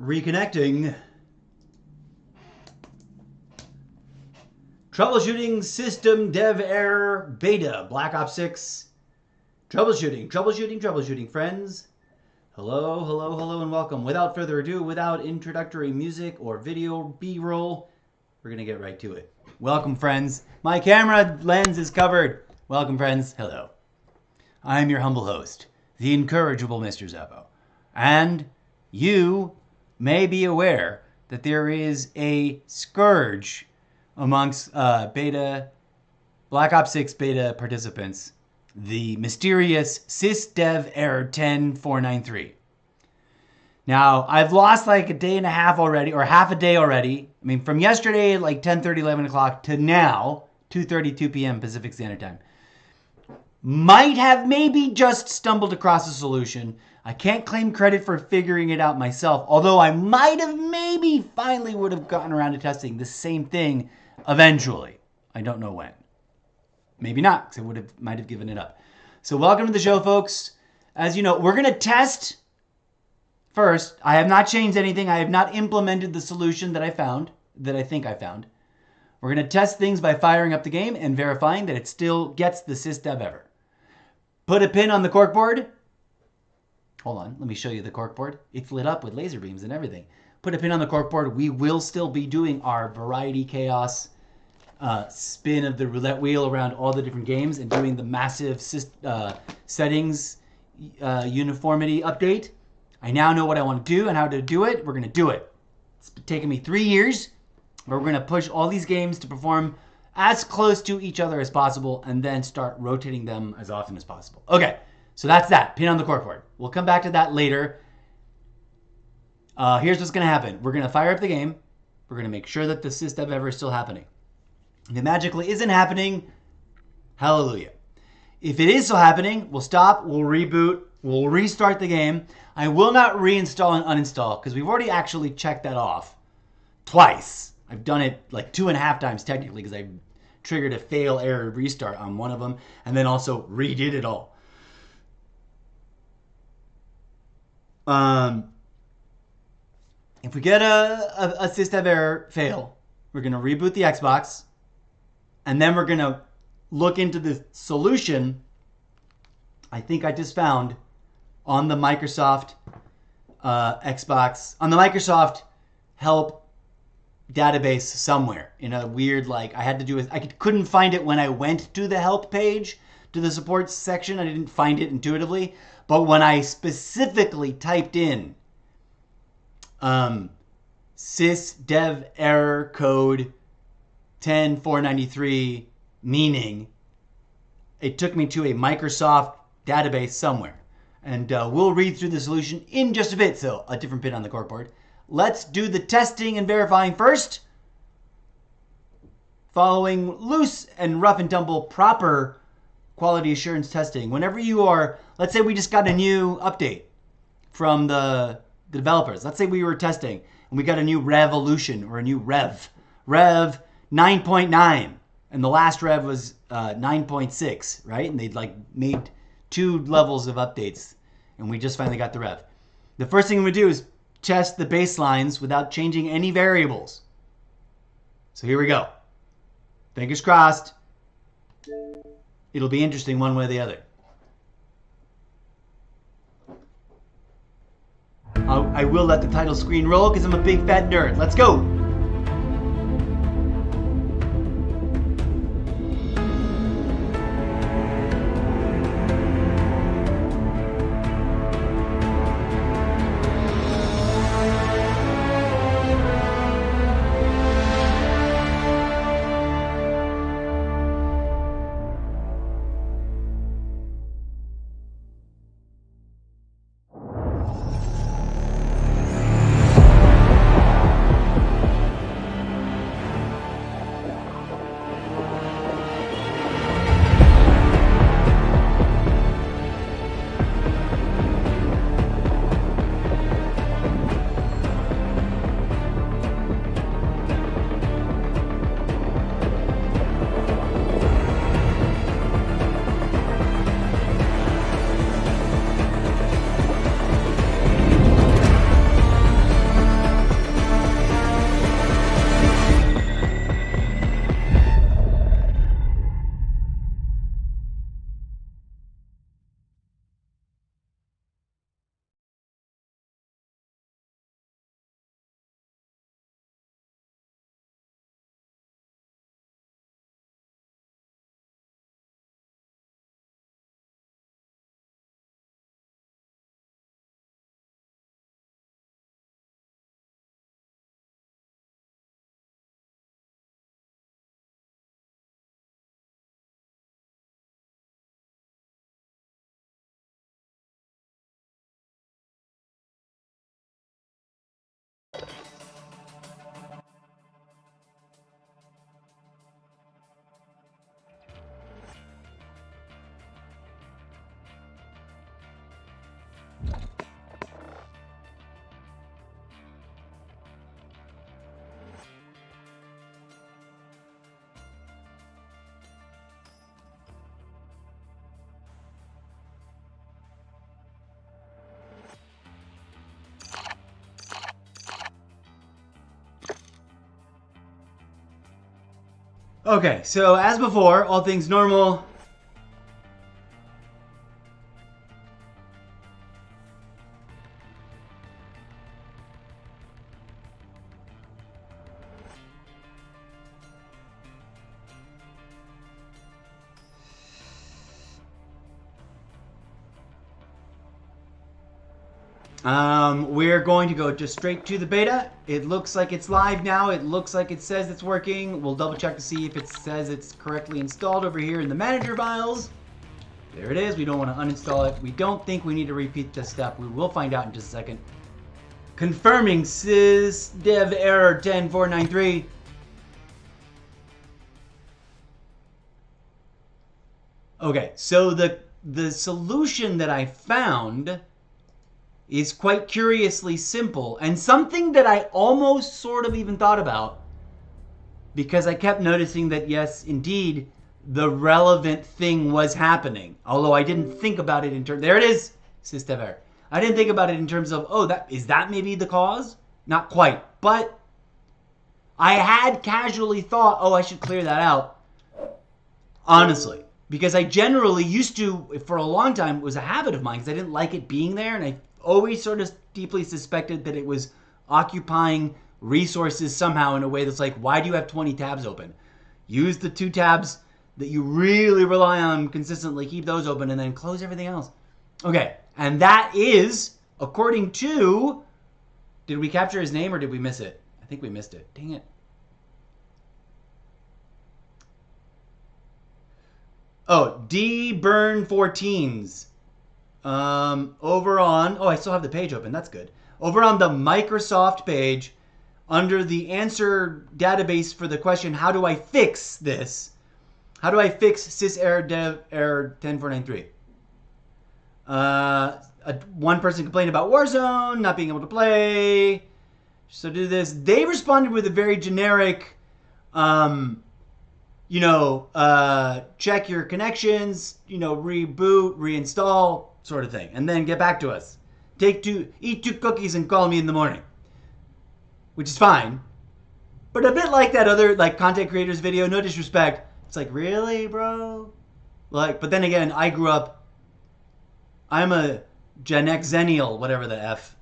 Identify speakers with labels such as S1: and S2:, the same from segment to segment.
S1: Reconnecting. Troubleshooting system dev error beta Black Ops 6. Troubleshooting, friends. Hello, and welcome. Without further ado, without introductory music or video B-roll, we're going to get right to it. Welcome, friends. My camera lens is covered. Welcome, friends. Hello. I'm your humble host, the incorrigible Mr. Zeppo. And you may be aware that there is a scourge amongst Black Ops 6 beta participants, the mysterious sysdev error 10493. Now, I've lost like a day and a half already, or half a day already. I mean, from yesterday at like 10:30, 11 o'clock to now, 2:32 p.m. Pacific Standard Time. Might have maybe just stumbled across a solution. I can't claim credit for figuring it out myself, although I might have maybe finally would have gotten around to testing the same thing eventually. I don't know when. Maybe not, because I might have given it up. So welcome to the show, folks. As you know, we're going to test first. I have not changed anything. I have not implemented the solution that I think I found. We're going to test things by firing up the game and verifying that it still gets the sysdev error. Put a pin on the corkboard. Hold on, let me show you the corkboard. It's lit up with laser beams and everything. Put a pin on the corkboard. We will still be doing our variety chaos spin of the roulette wheel around all the different games and doing the massive settings uniformity update. I now know what I want to do and how to do it. We're going to do it. It's taken me 3 years, but we're going to push all these games to perform as close to each other as possible and then start rotating them as often as possible. Okay, so that's that. Pin on the corkboard. We'll come back to that later. Here's what's going to happen. We're going to fire up the game. We're going to make sure that the sysdev error is still happening. If it magically isn't happening, hallelujah. If it is still happening, we'll stop, we'll reboot, we'll restart the game. I will not reinstall and uninstall because we've already actually checked that off twice. I've done it like 2.5 times technically because I triggered a fail error restart on one of them and then also redid it all. If we get a sysdev error fail, we're going to reboot the Xbox and then we're going to look into the solution I think I just found on the Microsoft Xbox, on the Microsoft help database somewhere in a weird, like, I had to do it. I couldn't find it when I went to the help page, to the support section. I didn't find it intuitively. But when I specifically typed in sysdev error code 10493 meaning, it took me to a Microsoft database somewhere. And we'll read through the solution in just a bit. So a different pin on the corkboard. Let's do the testing and verifying first. Following loose and rough and tumble proper quality assurance testing. Whenever you are, let's say we just got a new update from the developers. Let's say we were testing and we got a new revolution or a new rev 9.9 and the last rev was 9.6, right? And they'd like made 2 levels of updates and we just finally got the rev. The first thing we do is test the baselines without changing any variables. So here we go. Fingers crossed. It'll be interesting one way or the other. I will let the title screen roll because I'm a big fat nerd. Let's go. Okay, so as before, all things normal. We're going to go just straight to the beta. It looks like it's live now. It looks like it says it's working. We'll double check to see if it says it's correctly installed over here in the manager files. There it is. We don't want to uninstall it. We don't think we need to repeat this step. We will find out in just a second. Confirming sysdev error 10493. Okay, so the solution that I found is quite curiously simple, and something that I almost sort of even thought about, because I kept noticing that yes, indeed, the relevant thing was happening. Although I didn't think about it in terms, there it is, sysdev error. I didn't think about it in terms of, oh, is that maybe the cause? Not quite, but I had casually thought, oh, I should clear that out. Honestly, because I generally used to, for a long time, it was a habit of mine because I didn't like it being there, and I always sort of deeply suspected that it was occupying resources somehow in a way that's like, why do you have 20 tabs open? Use the 2 tabs that you really rely on consistently, keep those open, and then close everything else. Okay, and that is, according to, did we capture his name or did we miss it? I think we missed it. Dang it. Oh, dburn14s. Over on, oh, I still have the page open. That's good. Over on the Microsoft page, under the answer database for the question, how do I fix this? How do I fix syserror error 10493? One person complained about Warzone, not being able to play. So do this. They responded with a very generic, check your connections, reboot, reinstall, sort of thing, and then get back to us. Eat 2 cookies and call me in the morning, which is fine, but a bit like that other content creators video. No disrespect, it's like, really, bro? But then again, I grew up. I'm a Gen Xennial, whatever the f.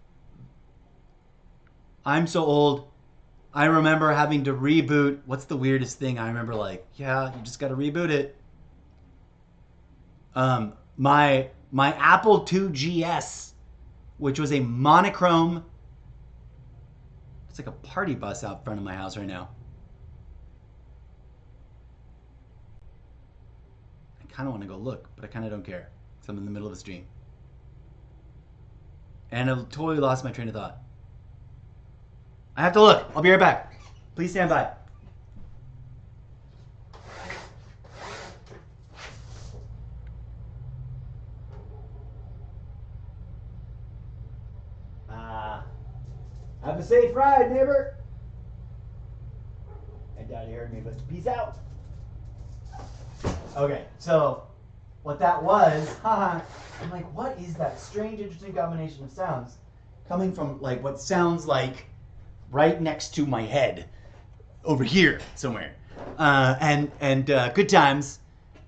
S1: I'm so old. I remember having to reboot. What's the weirdest thing? I remember yeah, you just got to reboot it. My Apple II GS, which was a monochrome. It's like a party bus out front of my house right now. I kind of want to go look, but I kind of don't care because I'm in the middle of a stream. And I totally lost my train of thought. I have to look. I'll be right back. Please stand by. Have a safe ride, neighbor. I doubt he heard me, but peace out. Okay, so what that was, I'm like, what is that strange, interesting combination of sounds coming from what sounds like right next to my head over here somewhere. And good times,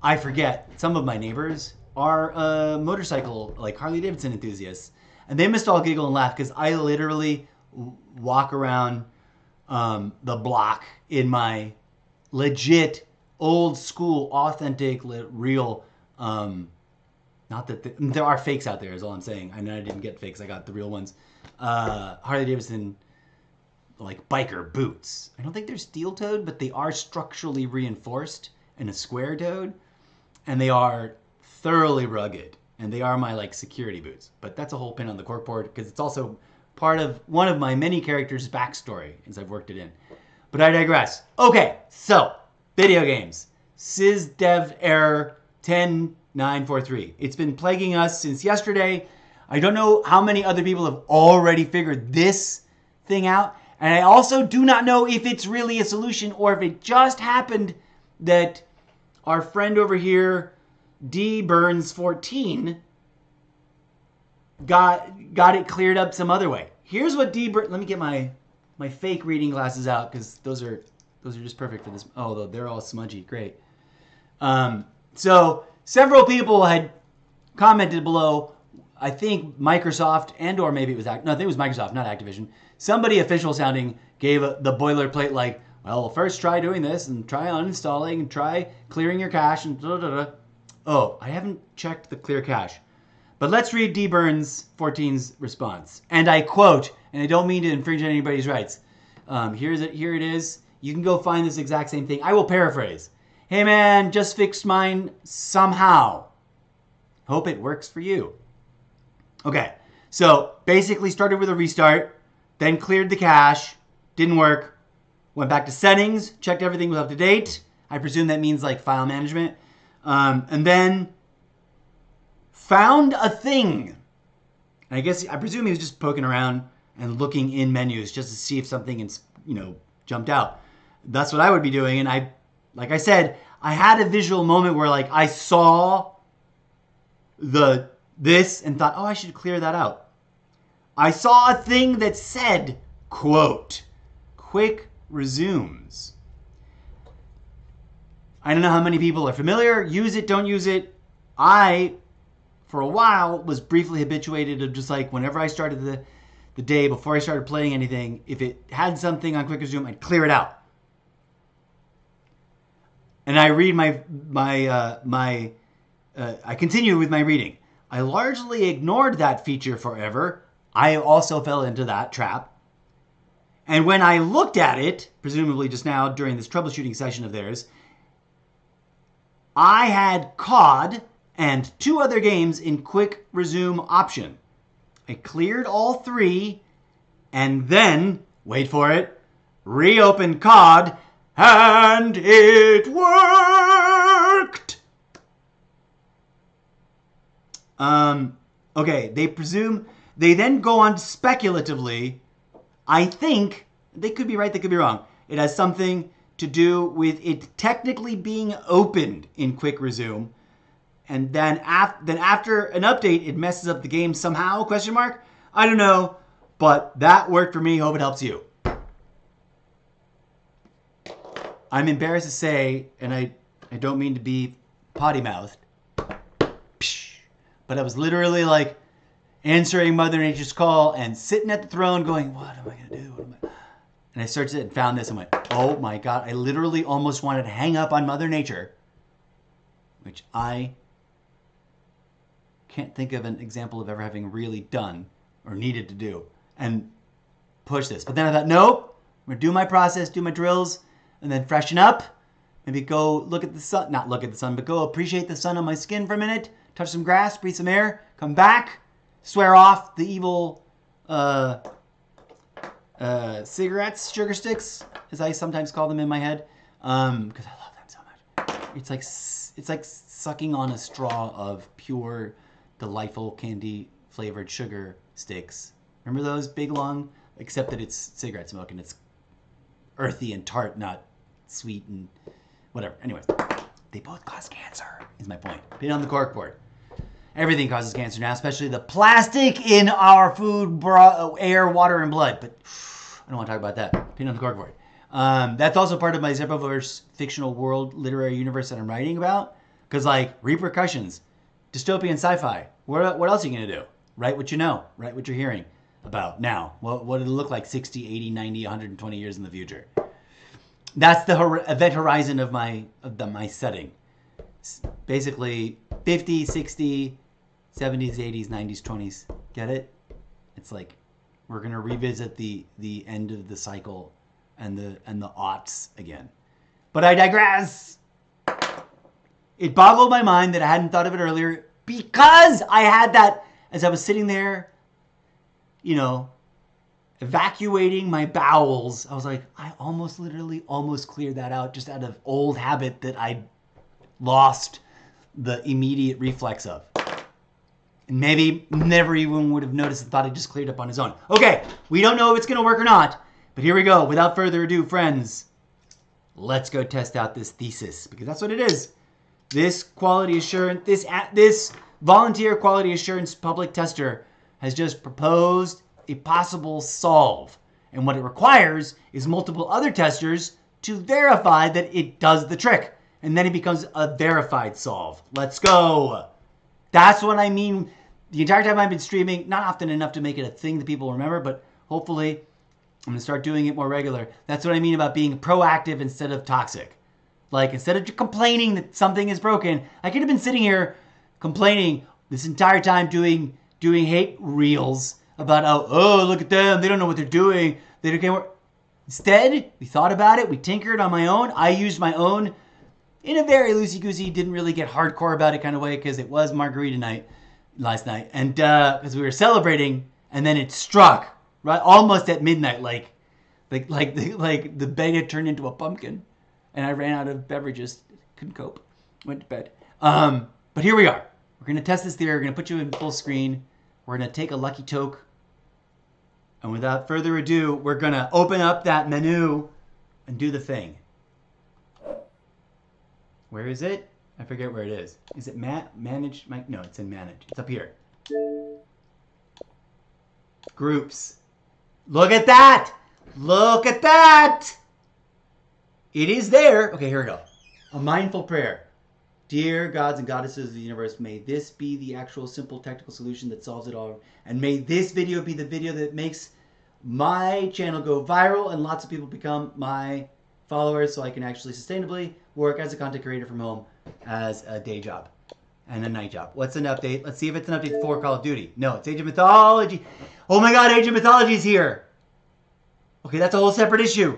S1: I forget, some of my neighbors are motorcycle, Harley Davidson enthusiasts. And they must all giggle and laugh because I literally walk around the block in my legit, old school, authentic, real, not that there are fakes out there is all I'm saying. I know I didn't get fakes, I got the real ones. Harley Davidson biker boots. I don't think they're steel-toed, but they are structurally reinforced in a square-toed, and they are thoroughly rugged, and they are my security boots. But that's a whole pin on the corkboard because it's also part of one of my many characters' backstory as I've worked it in. But I digress. Okay, so video games. Sysdev error 10943. It's been plaguing us since yesterday. I don't know how many other people have already figured this thing out. And I also do not know if it's really a solution or if it just happened that our friend over here, dburns14, got it cleared up some other way. Here's what let me get my fake reading glasses out because those are Those are just perfect for this. Oh, they're all smudgy. Great. So several people had commented below. I think Microsoft and or maybe it was no, I think it was Microsoft, not Activision. Somebody official sounding gave the boilerplate like, well, first try doing this and try uninstalling and try clearing your cache and da da da. Oh, I haven't checked the clear cache. But let's read D. Burns 14's response. And I quote, and I don't mean to infringe on anybody's rights. Here it is. You can go find this exact same thing. I will paraphrase. Hey man, just fixed mine somehow. Hope it works for you. Okay, so basically started with a restart, then cleared the cache, didn't work, went back to settings, checked everything was up to date. I presume that means like file management. And then found a thing. I presume he was just poking around and looking in menus just to see if something, jumped out. That's what I would be doing. And like I said, I had a visual moment where like I saw this and thought, oh, I should clear that out. I saw a thing that said, quote, quick resumes. I don't know how many people are familiar. Use it, don't use it. I, for a while, was briefly habituated of just like whenever I started the day before I started playing anything, if it had something on quick resume, I'd clear it out. And I read I continue with my reading. I largely ignored that feature forever. I also fell into that trap. And when I looked at it, presumably just now during this troubleshooting session of theirs, I had COD and 2 other games in quick resume option. I cleared all 3 and then, wait for it, reopened COD and it worked. Okay, they then go on speculatively. I think, they could be right, they could be wrong. It has something to do with it technically being opened in quick resume. And then after an update, it messes up the game somehow, question mark? I don't know, but that worked for me. Hope it helps you. I'm embarrassed to say, and I don't mean to be potty-mouthed, but I was literally like answering Mother Nature's call and sitting at the throne going, what am I going to do? And I searched it and found this and went, oh my God, I literally almost wanted to hang up on Mother Nature, which I can't think of an example of ever having really done or needed to do and push this. But then I thought, nope, I'm going to do my process, do my drills, and then freshen up. Maybe go look at the sun, not look at the sun, but go appreciate the sun on my skin for a minute, touch some grass, breathe some air, come back, swear off the evil cigarettes, sugar sticks, as I sometimes call them in my head, because I love them so much. It's like sucking on a straw of pure, delightful candy-flavored sugar sticks. Remember those big, long? Except that it's cigarette smoke and it's earthy and tart, not sweet and whatever. Anyways, they both cause cancer, is my point. Pin on the corkboard. Everything causes cancer now, especially the plastic in our food, air, water, and blood. But I don't want to talk about that. Pin on the corkboard. That's also part of my Zeppoverse fictional world literary universe that I'm writing about. Because, like, repercussions, dystopian sci-fi. What else are you going to do? Write what you know. Write what you're hearing about now. What did it look like 60, 80, 90, 120 years in the future? That's the event horizon of my setting. Basically, 50, 60, 70s, 80s, 90s, 20s. Get it? It's like we're going to revisit the end of the cycle and the aughts again. But I digress. It boggled my mind that I hadn't thought of it earlier because I had that as I was sitting there, evacuating my bowels. I was like, I literally almost cleared that out just out of old habit that I lost the immediate reflex of. And maybe never even would have noticed and thought it just cleared up on his own. Okay, we don't know if it's going to work or not, but here we go. Without further ado, friends, let's go test out this thesis because that's what it is. This quality assurance, this volunteer quality assurance public tester has just proposed a possible solve. And what it requires is multiple other testers to verify that it does the trick. And then it becomes a verified solve. Let's go. That's what I mean. The entire time I've been streaming, not often enough to make it a thing that people remember, but hopefully I'm going to start doing it more regular. That's what I mean about being proactive instead of toxic. Like, instead of complaining that something is broken, I could have been sitting here complaining this entire time doing hate reels about how, oh, look at them, they don't know what they're doing. They don't care. Instead, we thought about it. We tinkered on my own. I used my own in a very loosey-goosey, didn't really get hardcore about it kind of way because it was margarita night last night. And because we were celebrating, and then it struck, right, almost at midnight, like the beta turned into a pumpkin. And I ran out of beverages. Couldn't cope. Went to bed. But here we are. We're going to test this theory. We're going to put you in full screen. We're going to take a lucky toke. And without further ado, we're going to open up that menu and do the thing. Where is it? I forget where it is. Is it manage? No, it's in manage. It's up here. Groups. Look at that! Look at that! It is there. Okay, here we go. A mindful prayer. Dear gods and goddesses of the universe, may this be the actual simple technical solution that solves it all. And may this video be the video that makes my channel go viral and lots of people become my followers so I can actually sustainably work as a content creator from home as a day job and a night job. What's an update? Let's see if it's an update for Call of Duty. No, it's Age of Mythology. Oh my god, Age of Mythology is here. Okay, that's a whole separate issue.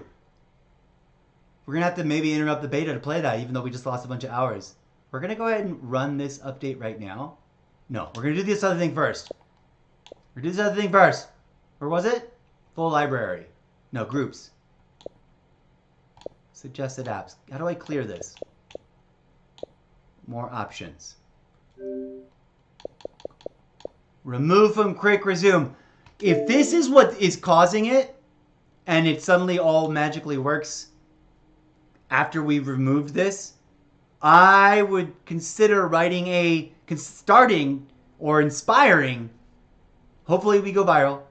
S1: We're going to have to maybe interrupt the beta to play that, even though we just lost a bunch of hours. We're going to go ahead and run this update right now. No, we're going to do this other thing first. We're going to do this other thing first. Where was it? Full library. No, groups. Suggested apps. How do I clear this? More options. Remove from quick resume. If this is what is causing it, and it suddenly all magically works after we've removed this, I would consider writing starting or inspiring. Hopefully we go viral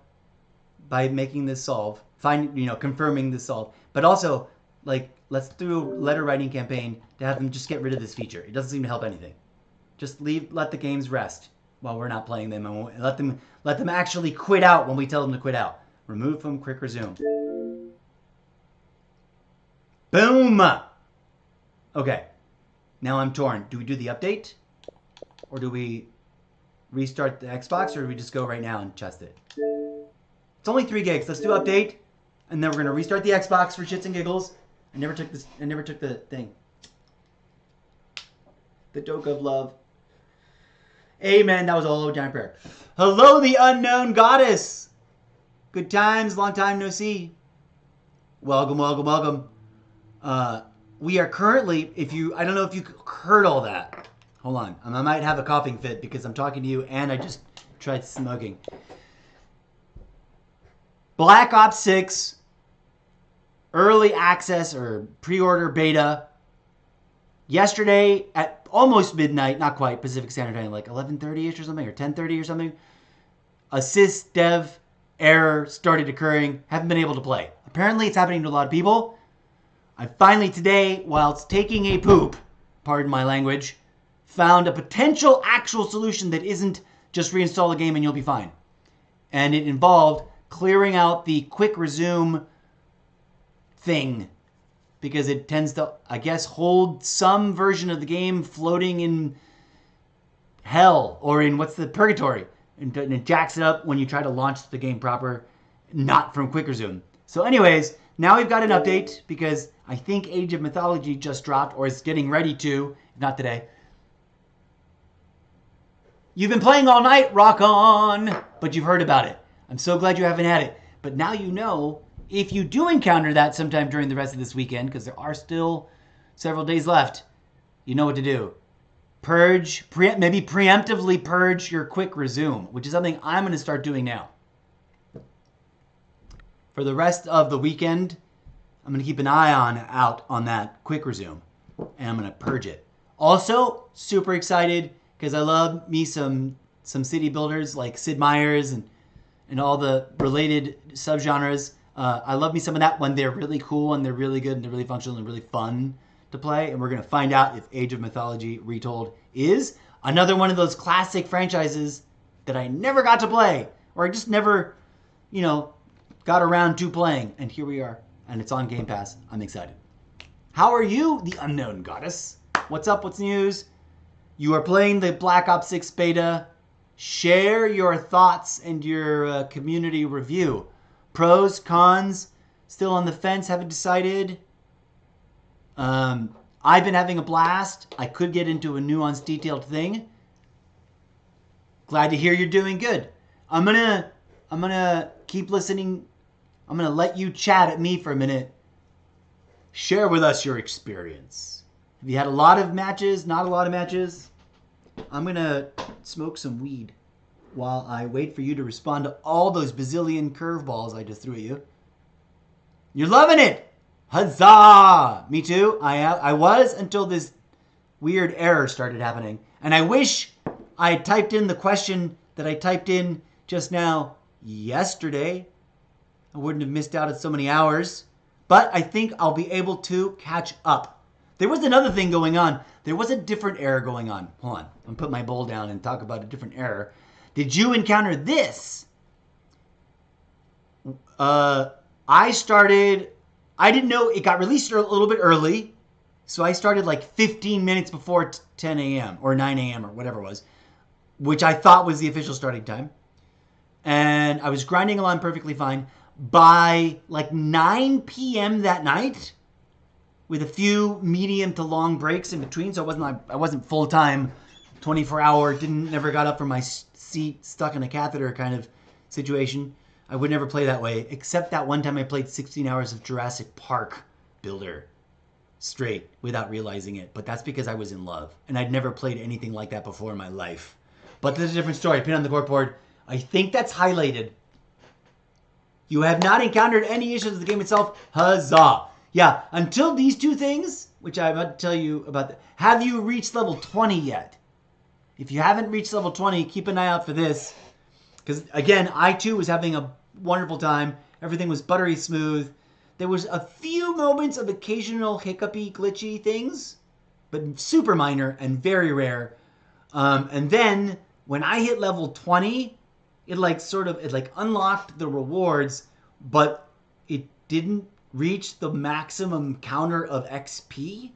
S1: by making this solve, confirming this solve. But also, like, let's do a letter writing campaign to have them just get rid of this feature. It doesn't seem to help anything. Just let the games rest while we're not playing them, and let them actually quit out when we tell them to quit out. Remove from quick resume. Boom! Okay. Now I'm torn. Do we do the update? Or do we restart the Xbox? Or do we just go right now and test it? It's only 3 gigs. Let's do update. And then we're going to restart the Xbox for shits and giggles. I never took the thing. The Doke of Love. Amen. That was a whole giant prayer. Hello, the unknown goddess. Good times. Long time no see. Welcome, welcome, welcome. We are currently, I don't know if you heard all that. Hold on. I might have a coughing fit because I'm talking to you and I just tried smoking. Black Ops 6 early access or pre-order beta yesterday at almost midnight, not quite, Pacific Standard Time, like 11:30ish or something, or 10:30 or something. A sys dev error started occurring. Haven't been able to play. Apparently it's happening to a lot of people. I finally today, whilst taking a poop, pardon my language, found a potential actual solution that isn't just reinstall the game and you'll be fine. And it involved clearing out the quick resume thing because it tends to, I guess, hold some version of the game floating in hell or in purgatory. And it jacks it up when you try to launch the game proper, not from quick resume. So anyways, now we've got an update because I think Age of Mythology just dropped or is getting ready to, if not today. You've been playing all night, rock on, but you've heard about it. I'm so glad you haven't had it. But now you know, if you do encounter that sometime during the rest of this weekend, because there are still several days left, you know what to do. Purge, maybe preemptively purge your quick resume, which is something I'm going to start doing now. For the rest of the weekend, I'm going to keep an eye out on that quick resume, and I'm going to purge it. Also, super excited because I love me some city builders like Sid Meier's and all the related subgenres. I love me some of that when they're really cool and they're really good and they're really functional and really fun to play. And we're going to find out if Age of Mythology Retold is another one of those classic franchises that I never got to play, or I just never, you know, got around to playing. And here we are, and it's on Game Pass. I'm excited. How are you, the unknown goddess? What's up? What's news? You are playing the Black Ops 6 beta. Share your thoughts and your community review. Pros, cons, still on the fence, haven't decided. I've been having a blast. I could get into a nuanced, detailed thing. Glad to hear you're doing good. I'm gonna keep listening. I'm gonna let you chat at me for a minute. Share with us your experience. Have you had a lot of matches? Not a lot of matches? I'm gonna smoke some weed while I wait for you to respond to all those bazillion curveballs I just threw at you. You're loving it! Huzzah! Me too. I was until this weird error started happening. And I wish I had typed in the question that I typed in just now yesterday. I wouldn't have missed out on so many hours. But I think I'll be able to catch up. There was another thing going on. There was a different error going on. Hold on. I'm put my bowl down and talk about a different error. Did you encounter this? I didn't know it got released a little bit early. So I started like 15 minutes before 10 a.m. or 9 a.m. or whatever it was, which I thought was the official starting time. And I was grinding along perfectly fine. By like 9 p.m. that night, with a few medium to long breaks in between, so I wasn't full time, 24-hour, never got up from my seat, stuck in a catheter kind of situation. I would never play that way, except that one time I played 16 hours of Jurassic Park Builder straight without realizing it. But that's because I was in love, and I'd never played anything like that before in my life. But there's a different story. Pin on the corkboard. I think that's highlighted. You have not encountered any issues with the game itself. Huzzah. Yeah, until these two things, which I'm about to tell you about. Have you reached level 20 yet? If you haven't reached level 20, keep an eye out for this. Because, again, I, too, was having a wonderful time. Everything was buttery smooth. There was a few moments of occasional hiccupy, glitchy things, but super minor and very rare. And then, when I hit level 20... It unlocked the rewards, but it didn't reach the maximum counter of XP,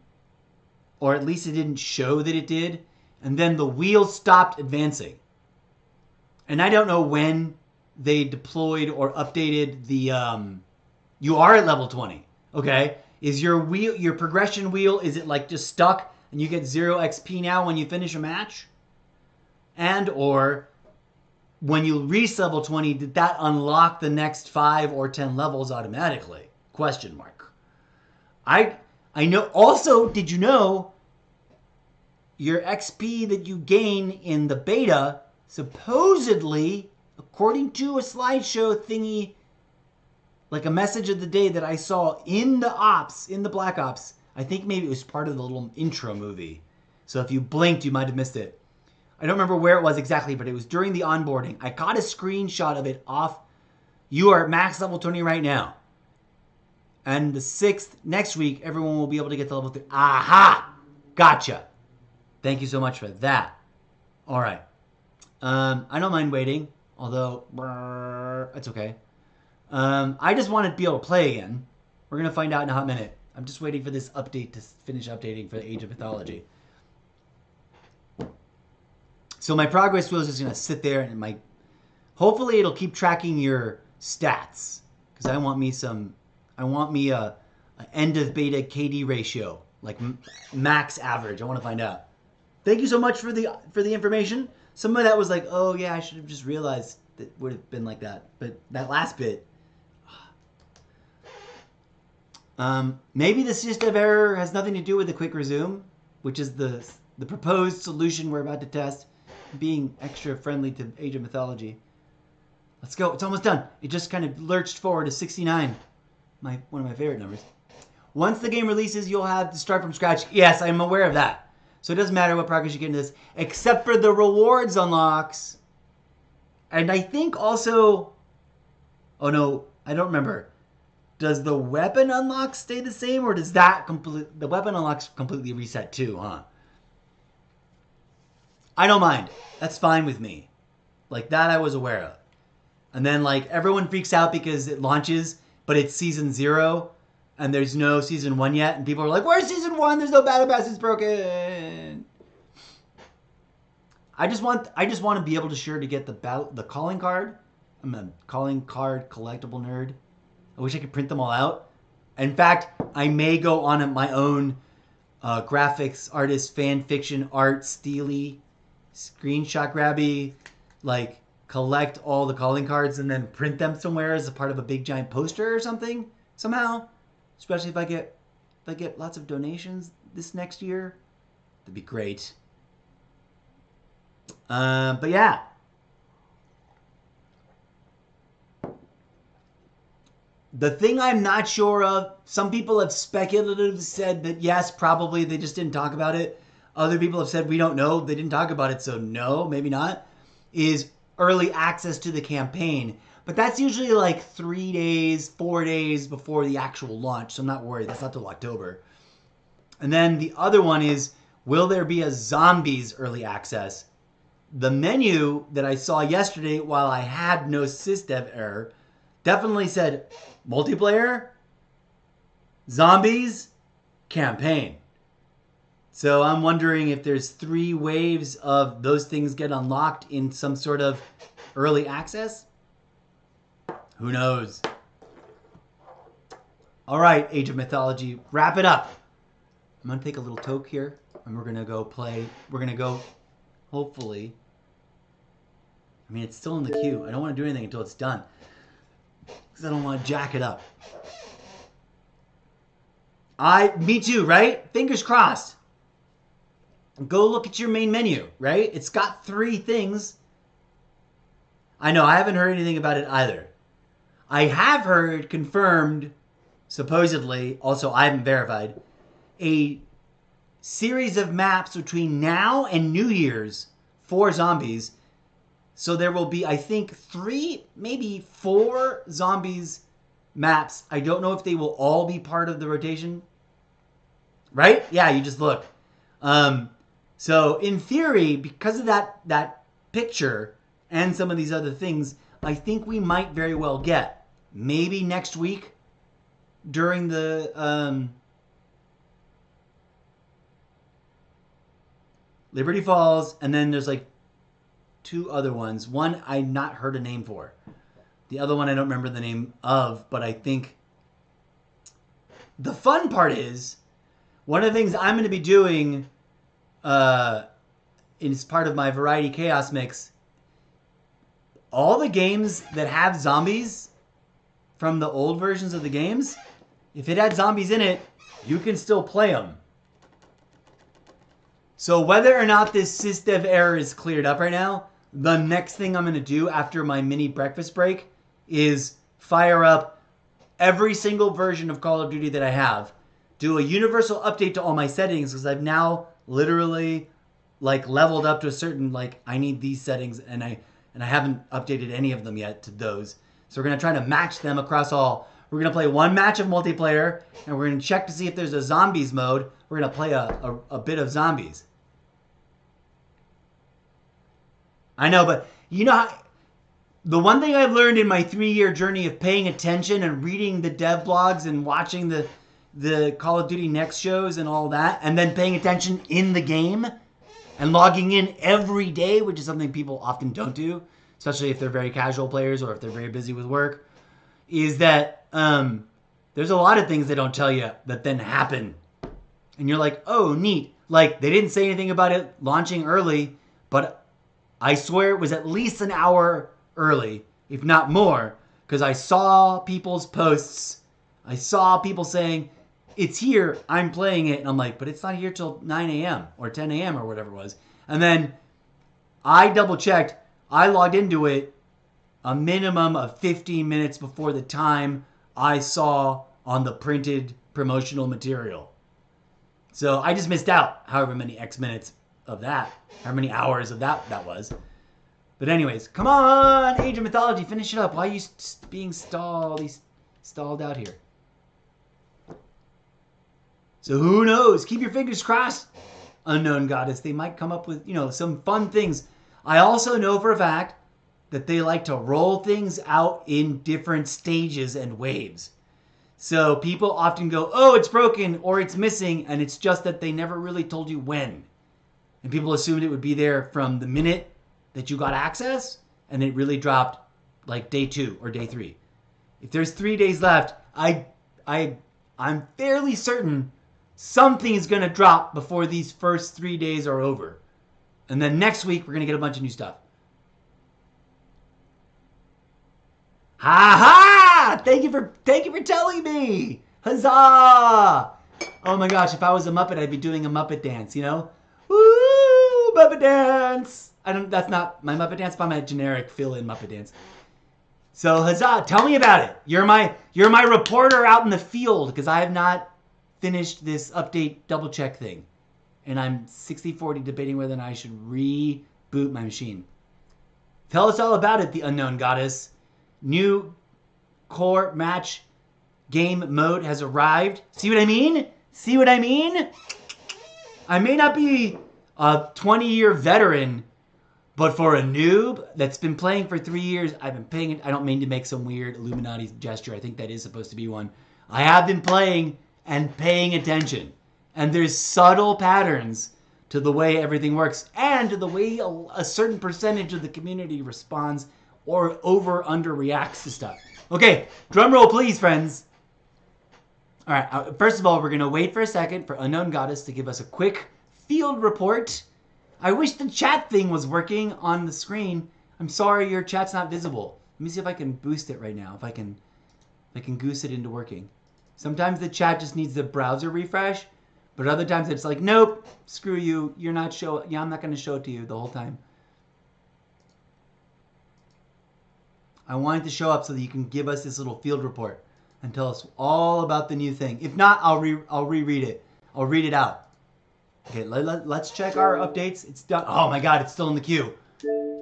S1: or at least it didn't show that it did. And then the wheel stopped advancing. And I don't know when they deployed or updated the, you are at level 20, okay? Is your progression wheel, is it like just stuck and you get 0 XP now when you finish a match? And or when you reach level 20, did that unlock the next 5 or 10 levels automatically? Question mark. I know. Also, did you know your XP that you gain in the beta, supposedly, according to a slideshow thingy, like a message of the day that I saw in the Black Ops, I think maybe it was part of the little intro movie. So if you blinked, you might have missed it. I don't remember where it was exactly, but it was during the onboarding. I caught a screenshot of it off. You are at max level 20 right now. And the 6th, next week, everyone will be able to get to level 3. Aha! Gotcha. Thank you so much for that. All right. I don't mind waiting, although it's okay. I just want to be able to play again. We're going to find out in a hot minute. I'm just waiting for this update to finish updating for the Age of Mythology. So my progress wheel is just going to sit there, and hopefully it'll keep tracking your stats, because I want me a end of beta KD ratio, like max average. I want to find out. Thank you so much for the information. Some of that was like, oh yeah, I should have just realized that would have been like that. But that last bit, maybe the system error has nothing to do with the quick resume, which is the proposed solution we're about to test. Being extra friendly to Age of Mythology. Let's go. It's almost done. It just kind of lurched forward to 69. One of my favorite numbers. Once the game releases, you'll have to start from scratch. Yes, I'm aware of that. So it doesn't matter what progress you get into this, except for the rewards unlocks. And I think also... Oh no, I don't remember. Does the weapon unlock stay the same, or does that the weapon unlocks completely reset too, huh? I don't mind. That's fine with me. Like, that I was aware of. And then, like, everyone freaks out because it launches, but it's season 0, and there's no season 1 yet, and people are like, where's season 1? There's no battle pass, it's broken. I just want to be able to get the calling card. I'm a calling card collectible nerd. I wish I could print them all out. In fact, I may go on my own graphics artist, fan fiction, art, steely, screenshot grabby, like collect all the calling cards and then print them somewhere as a part of a big giant poster or something somehow. Especially if I get lots of donations this next year, that'd be great. But yeah. The thing I'm not sure of, some people have speculatively said that yes, probably they just didn't talk about it. Other people have said we don't know, they didn't talk about it, so no, maybe not, is early access to the campaign. But that's usually like 3 days, 4 days before the actual launch, so I'm not worried. That's not till October. And then the other one is, will there be a zombies early access? The menu that I saw yesterday while I had no sysdev error definitely said multiplayer, zombies, campaign. So I'm wondering if there's 3 waves of those things get unlocked in some sort of early access. Who knows? All right, Age of Mythology, wrap it up. I'm going to take a little toke here, and we're going to go play. We're going to go, hopefully. I mean, it's still in the queue. I don't want to do anything until it's done, because I don't want to jack it up. Me too, right? Fingers crossed. Go look at your main menu, right? It's got 3 things. I know, I haven't heard anything about it either. I have heard confirmed, supposedly, also I haven't verified, a series of maps between now and New Year's for zombies. So there will be, I think, 3, maybe 4 zombies maps. I don't know if they will all be part of the rotation. Right? Yeah, you just look. So in theory, because of that picture and some of these other things, I think we might very well get maybe next week during the Liberty Falls, and then there's like 2 other ones. One I've not heard a name for. The other one I don't remember the name of, but I think the fun part is one of the things I'm going to be doing as part of my Variety Chaos mix, all the games that have zombies from the old versions of the games, if it had zombies in it, you can still play them. So whether or not this sysdev error is cleared up right now, the next thing I'm going to do after my mini breakfast break is fire up every single version of Call of Duty that I have, do a universal update to all my settings, because I've now literally like leveled up to a certain, like, I need these settings, and I haven't updated any of them yet to those. So we're going to try to match them across all. We're going to play 1 match of multiplayer, and we're going to check to see if there's a zombies mode. We're going to play a bit of zombies. I know, but you know how, the one thing I've learned in my 3-year journey of paying attention and reading the dev blogs and watching the Call of Duty Next shows and all that, and then paying attention in the game and logging in every day, which is something people often don't do, especially if they're very casual players or if they're very busy with work, is that there's a lot of things they don't tell you that then happen. And you're like, oh, neat. Like, they didn't say anything about it launching early, but I swear it was at least an hour early, if not more, because I saw people's posts. I saw people saying, it's here, I'm playing it. And I'm like, but it's not here till 9 a.m. or 10 a.m. or whatever it was. And then I double checked. I logged into it a minimum of 15 minutes before the time I saw on the printed promotional material. So I just missed out however many X minutes of that, how many hours of that was. But anyways, come on, Age of Mythology, finish it up. Why are you being stalled out here? So who knows? Keep your fingers crossed, Unknown Goddess. They might come up with, some fun things. I also know for a fact that they like to roll things out in different stages and waves. So people often go, oh, it's broken or it's missing, and it's just that they never really told you when. And people assumed it would be there from the minute that you got access, and it really dropped like day 2 or day 3. If there's 3 days left, I'm fairly certain something's going to drop before these first 3 days are over. And then next week, we're going to get a bunch of new stuff. Ha ha! Thank you for telling me! Huzzah! Oh my gosh, if I was a Muppet, I'd be doing a Muppet dance, Woo! Muppet dance! That's not my Muppet dance, but my generic fill-in Muppet dance. So huzzah! Tell me about it. You're my reporter out in the field, because I have not finished this update double check thing. And I'm 60-40 debating whether or not I should reboot my machine. Tell us all about it, the Unknown Goddess. New core match game mode has arrived. See what I mean? See what I mean? I may not be a 20-year veteran, but for a noob that's been playing for 3 years, I've been paying. I don't mean to make some weird Illuminati gesture. I think that is supposed to be one. I have been playing and paying attention. And there's subtle patterns to the way everything works and to the way a certain percentage of the community responds or under reacts to stuff. Okay, drum roll please, friends. All right, first of all, we're going to wait for a second for Unknown Goddess to give us a quick field report. I wish the chat thing was working on the screen. I'm sorry your chat's not visible. Let me see if I can boost it right now, if I can goose it into working. Sometimes the chat just needs the browser refresh, but other times it's like, nope, screw you. You're not I'm not going to show it to you the whole time. I want it to show up so that you can give us this little field report and tell us all about the new thing. If not, I'll reread it. I'll read it out. Okay, let's check our updates. It's done. Oh my God, it's still in the queue.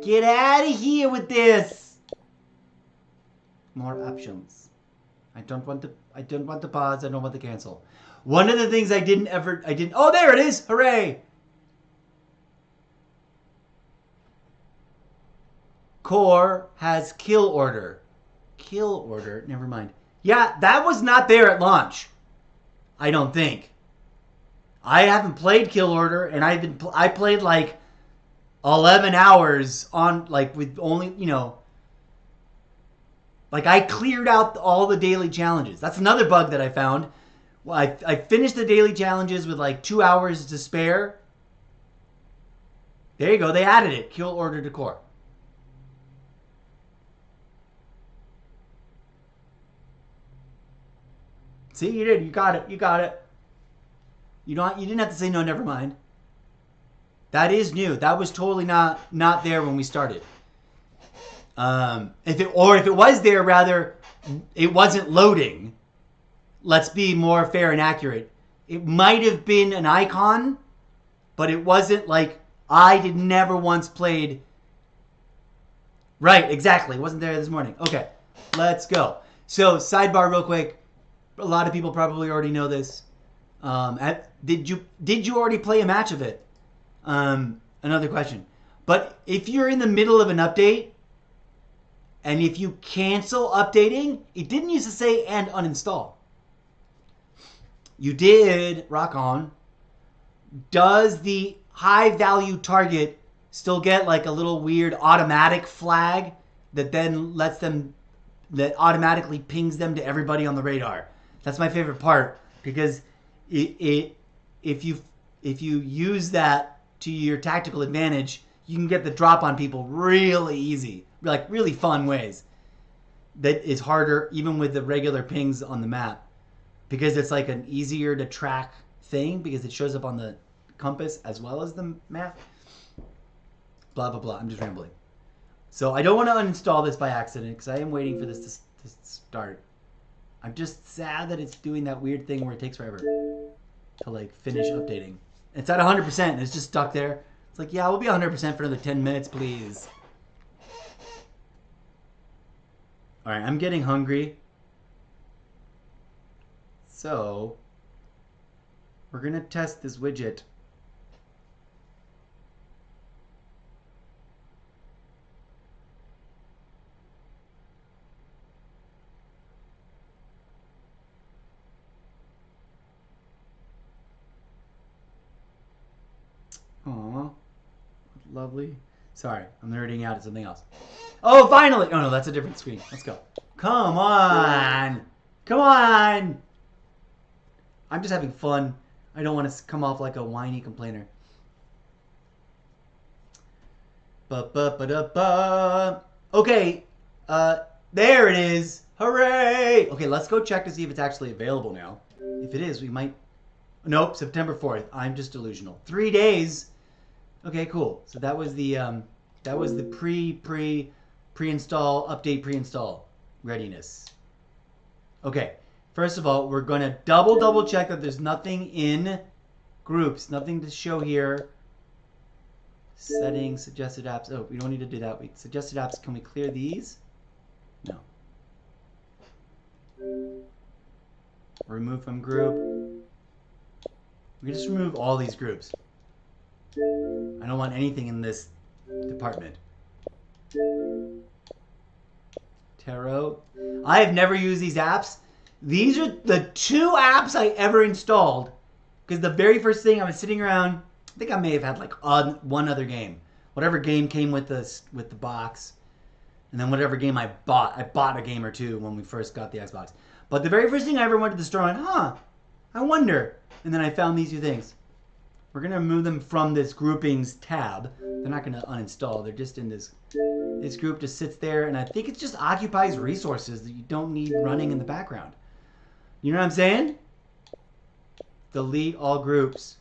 S1: Get out of here with this. More options. I don't want to pause. I don't want to cancel. One of the things I didn't. Oh, there it is. Hooray. Core has kill order. Kill order? Never mind. Yeah, that was not there at launch. I don't think. I haven't played kill order, and I played like 11 hours on, like, with only, like, I cleared out all the daily challenges. That's another bug that I found. Well, I finished the daily challenges with like 2 hours to spare. There you go. They added it. Kill order to core. See, you did. You got it. You got it. You didn't have to say no, never mind. That is new. That was totally not there when we started. If it was there, rather, it wasn't loading. Let's be more fair and accurate. It might have been an icon, but it wasn't like I never once played. Right, exactly. It wasn't there this morning. Okay, let's go. So, sidebar real quick. A lot of people probably already know this. Did you already play a match of it? Another question. But if you're in the middle of an update, and if you cancel updating, it didn't used to say and uninstall. You did, rock on. Does the high value target still get like a little weird automatic flag that then that automatically pings them to everybody on the radar? That's my favorite part, because if you use that to your tactical advantage, you can get the drop on people really easy, like really fun ways. That is harder even with the regular pings on the map, because it's like an easier to track thing because it shows up on the compass as well as the map. Blah blah blah. I'm just rambling. So I don't want to uninstall this by accident because I am waiting for this to start. I'm just sad that it's doing that weird thing where it takes forever to like finish updating. It's at 100% and it's just stuck there. It's like, yeah, we'll be 100% for another 10 minutes, please. All right, I'm getting hungry. So We're going to test this widget. Aw, lovely. Sorry, I'm nerding out at something else. Oh, finally! Oh no, that's a different screen. Let's go. Come on! Come on! I'm just having fun. I don't want to come off like a whiny complainer. Ba-ba-ba-da-ba. Okay, there it is. Hooray! Okay, let's go check to see if it's actually available now. If it is, we might... Nope, September 4th. I'm just delusional. 3 days. Okay, cool. So that was the pre-install update pre-install readiness. Okay. First of all, we're going to double check that there's nothing in groups, nothing to show here. Settings, suggested apps. Oh, we don't need to do that. Suggested apps. Can we clear these? No. Remove from group. We can just remove all these groups. I don't want anything in this department. Tarot. I have never used these apps. These are the 2 apps I ever installed. Because the very first thing I was sitting around, I think I may have had like one other game. Whatever game came with the box. And then whatever game I bought a game or 2 when we first got the Xbox. But the very first thing I ever went to the store and I wonder. And then I found these 2 things. We're going to remove them from this groupings tab. They're not going to uninstall. They're just in this group just sits there. And I think it just occupies resources that you don't need running in the background. You know what I'm saying? Delete all groups.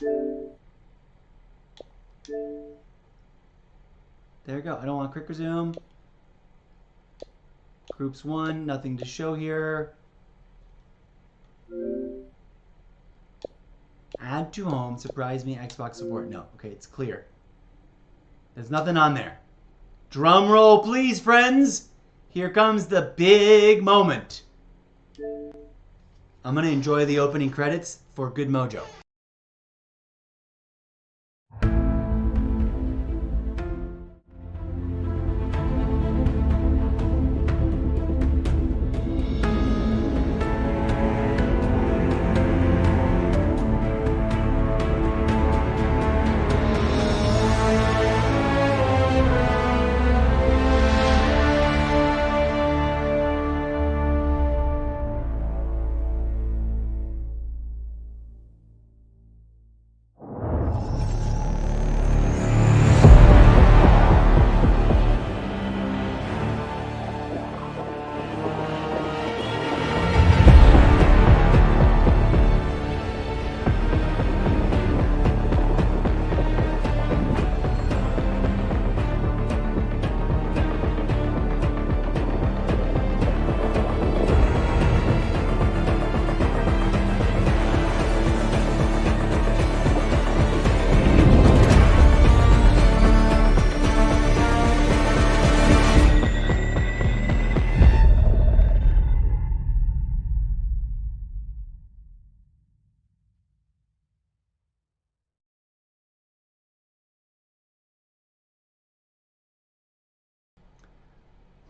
S1: There we go. I don't want quick resume. Groups 1, nothing to show here. Add to home, surprise me, Xbox support. No, okay, it's clear. There's nothing on there. Drum roll, please, friends. Here comes the big moment. I'm going to enjoy the opening credits for good mojo.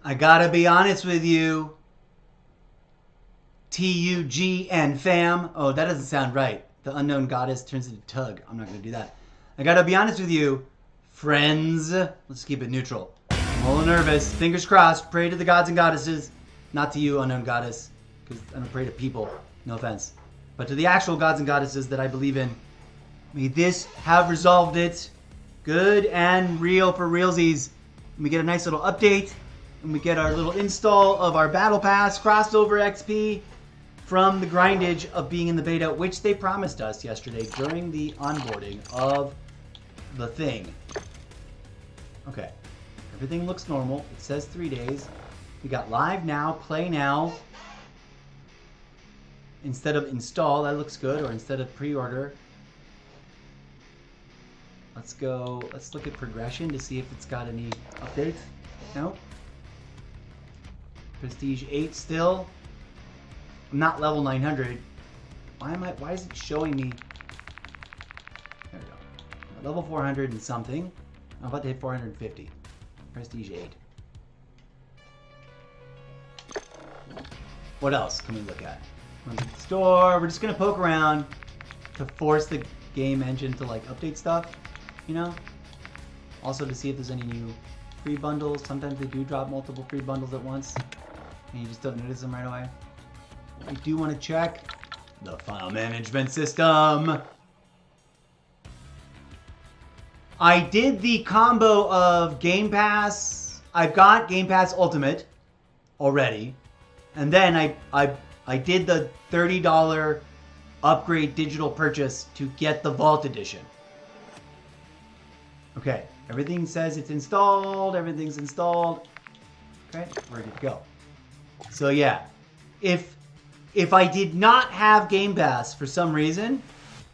S1: I gotta be honest with you. TUGN fam. Oh, that doesn't sound right. The unknown goddess turns into Tug. I'm not gonna do that. I gotta be honest with you. Friends. Let's keep it neutral. I'm a little nervous. Fingers crossed. Pray to the gods and goddesses. Not to you, unknown goddess. Because I don't pray to people. No offense. But to the actual gods and goddesses that I believe in. May this have resolved it. Good and real for realsies. And we get a nice little update. And we get our little install of our Battle Pass crossover XP from the grindage of being in the beta, which they promised us yesterday during the onboarding of the thing. Okay. Everything looks normal. It says 3 days. We got live now, play now. Instead of install, that looks good. Or instead of pre-order. Let's go, let's look at progression to see if it's got any updates. No. Prestige 8 still. I'm not level 900. Why is it showing me? There we go. Level 400 and something. I'm about to hit 450. Prestige 8. What else can we look at? Run to the store. We're just gonna poke around to force the game engine to like update stuff, you know? Also to see if there's any new free bundles. Sometimes they do drop multiple free bundles at once and you just don't notice them right away. I do want to check the file management system. I did the combo of Game Pass. I've got Game Pass Ultimate already. And then I did the $30 upgrade digital purchase to get the Vault Edition. Okay, everything says it's installed. Everything's installed. Okay, we're good to go. So yeah, if I did not have Game Pass for some reason,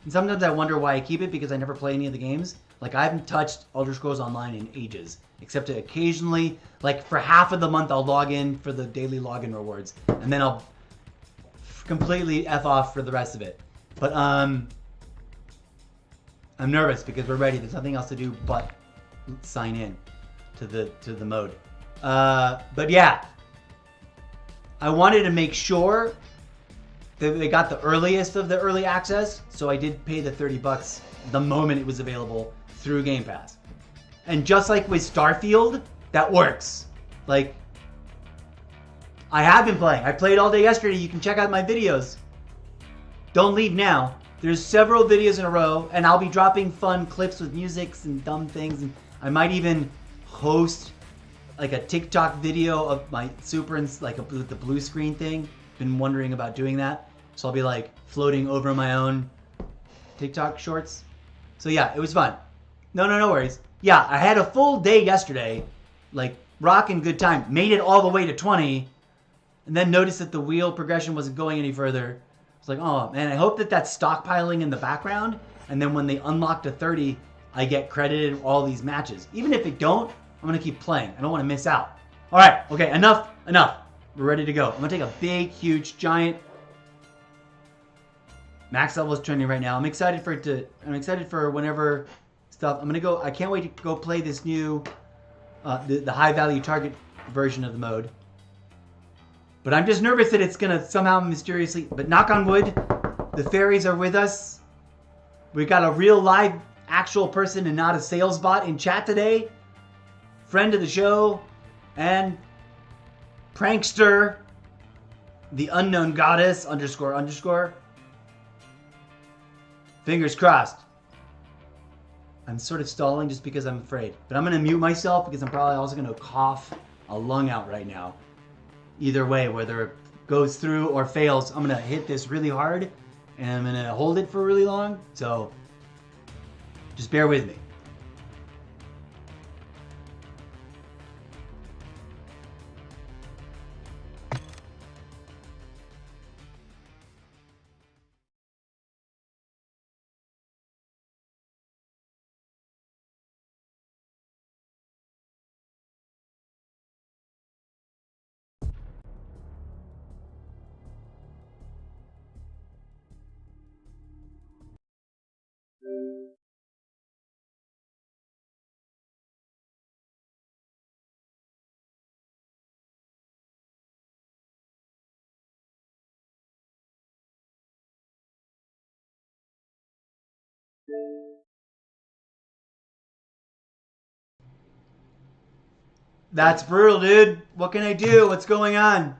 S1: and sometimes I wonder why I keep it because I never play any of the games. Like I haven't touched Elder Scrolls Online in ages, except to occasionally, like for half of the month, I'll log in for the daily login rewards, and then I'll completely F off for the rest of it. But I'm nervous because we're ready. There's nothing else to do but sign in to the mode. But yeah, I wanted to make sure that they got the earliest of the early access, so I did pay the $30 the moment it was available through Game Pass. And just like with Starfield, that works. Like, I have been playing. I played all day yesterday. You can check out my videos. Don't leave now. There's several videos in a row, and I'll be dropping fun clips with musics and dumb things. And I might even host like a TikTok video of my with the blue screen thing. Been wondering about doing that. So I'll be like floating over my own TikTok shorts. So yeah, it was fun. No worries. Yeah, I had a full day yesterday, like rocking good time. Made it all the way to 20, and then noticed that the wheel progression wasn't going any further. I was like, oh man, I hope that that's stockpiling in the background, and then when they unlock to 30, I get credited all these matches. Even if it don't, I'm gonna keep playing. I don't want to miss out. All right, okay, enough. We're ready to go. I'm gonna take a big, huge, giant. Max level is trending right now. I'm excited for whenever stuff. I'm gonna go. I can't wait to go play this new, the high value target version of the mode. But I'm just nervous that it's gonna somehow mysteriously. But knock on wood, the fairies are with us. We got a real live, actual person and not a sales bot in chat today. Friend of the show, and prankster, the unknown goddess __. Fingers crossed. I'm sort of stalling just because I'm afraid. But I'm going to mute myself because I'm probably also going to cough a lung out right now. Either way, whether it goes through or fails, I'm going to hit this really hard and I'm going to hold it for really long. So just bear with me. That's brutal, dude. What can I do? What's going on?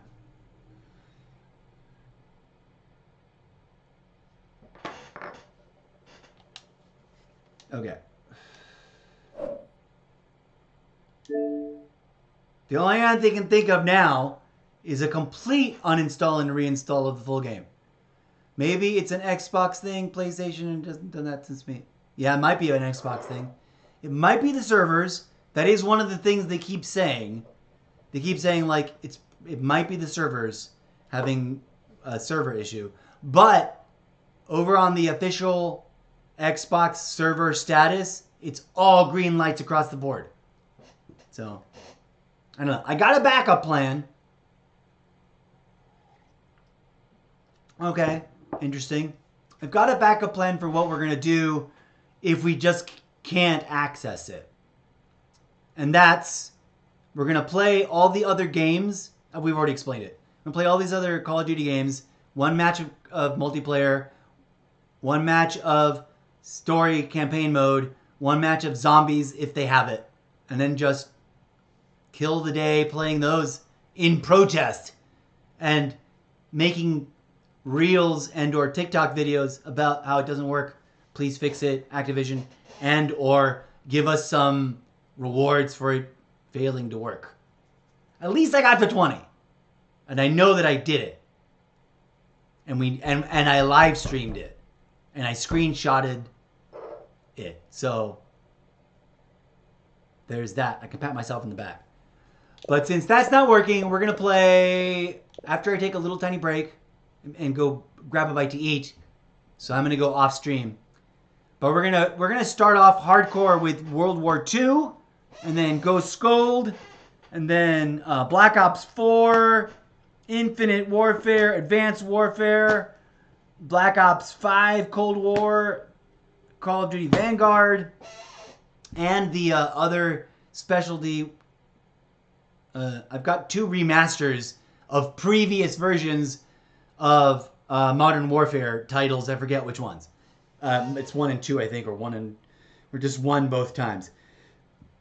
S1: Okay. The only thing I can think of now is a complete uninstall and reinstall of the full game. Maybe it's an Xbox thing. PlayStation hasn't done that since me. Yeah, it might be an Xbox thing. It might be the servers. That is one of the things they keep saying. They keep saying like it might be the servers having a server issue. But over on the official Xbox server status, it's all green lights across the board. So, I don't know. I got a backup plan. Okay. interesting. I've got a backup plan for what we're going to do if we just can't access it. And that's, we're going to play all the other games. We've already explained it. We're going to play all these other Call of Duty games. One match of multiplayer. One match of story campaign mode. One match of zombies if they have it. And then just kill the day playing those in protest. And making reels and or TikTok videos about how it doesn't work. Please fix it, Activision. And or give us some rewards for it failing to work. At least I got to 20. And I know that I did it. And I live streamed it. And I screenshotted it. So there's that. I can pat myself in the back. But since that's not working, we're going to play after I take a little tiny break and go grab a bite to eat. So I'm going to go off stream. But we're going to start off hardcore with World War II, and then Ghost Gold, and then Black Ops 4, Infinite Warfare, Advanced Warfare, Black Ops 5, Cold War, Call of Duty Vanguard, and the other specialty. I've got 2 remasters of previous versions of Modern Warfare titles. I forget which ones. It's 1 and 2, I think, or just 1 both times.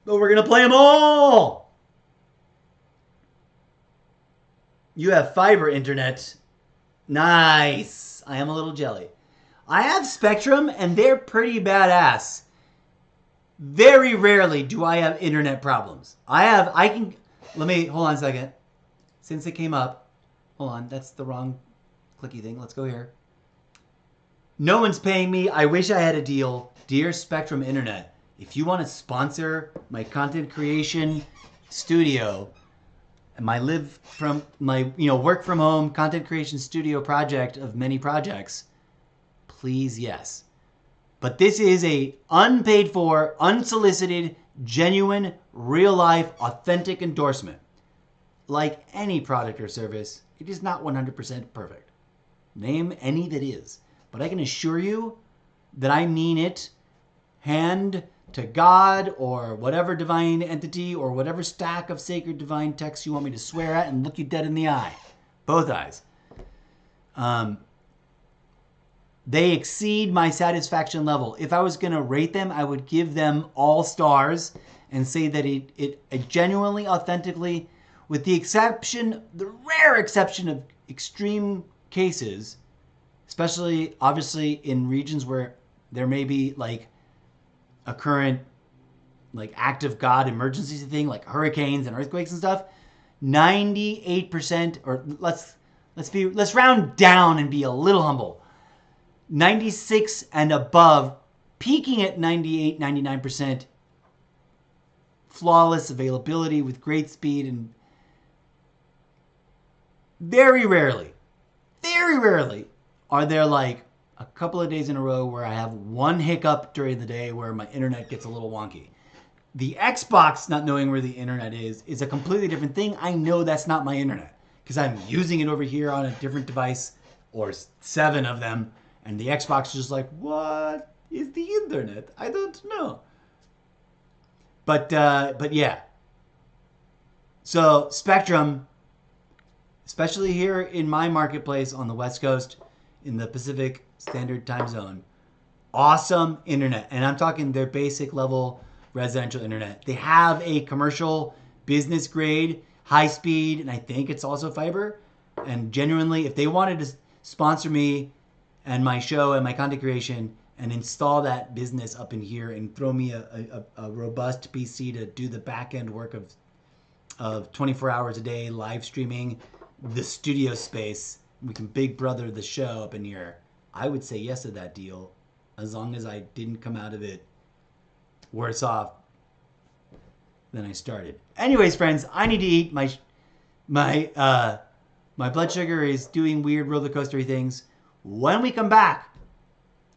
S1: But we're going to play them all! You have fiber internet. Nice. I am a little jelly. I have Spectrum, and they're pretty badass. Very rarely do I have internet problems. Hold on a second. Since it came up, hold on, that's the wrong clicky thing. Let's go here. No one's paying me. I wish I had a deal. Dear Spectrum Internet, if you want to sponsor my content creation studio and my work from home content creation studio project of many projects, please, yes. But this is a unpaid for, unsolicited, genuine, real life, authentic endorsement. Like any product or service, it is not 100% perfect. Name any that is. But I can assure you that I mean it, hand to God or whatever divine entity or whatever stack of sacred divine texts you want me to swear at and look you dead in the eye. Both eyes. They exceed my satisfaction level. If I was going to rate them, I would give them all stars and say that it genuinely, authentically, with the rare exception of extreme cases, especially, obviously, in regions where there may be, like, a current, like, act of God emergency thing, like hurricanes and earthquakes and stuff, 98%, or let's round down and be a little humble. 96 and above, peaking at 98, 99%, flawless availability with great speed, and very rarely are there like a couple of days in a row where I have one hiccup during the day where my internet gets a little wonky. The Xbox not knowing where the internet is a completely different thing. I know that's not my internet because I'm using it over here on a different device, or 7 of them, and the Xbox is just like, what is the internet? I don't know. But yeah. So Spectrum, especially here in my marketplace on the West Coast, in the Pacific Standard Time Zone, awesome internet. And I'm talking their basic level residential internet. They have a commercial, business grade, high speed, and I think it's also fiber. And genuinely, if they wanted to sponsor me and my show and my content creation and install that business up in here and throw me a robust PC to do the back end work of 24 hours a day live streaming the studio space, we can big brother the show up in here, I would say yes to that deal, as long as I didn't come out of it worse off than I started. Anyways, friends, I need to eat. My blood sugar is doing weird roller coastery things. When we come back,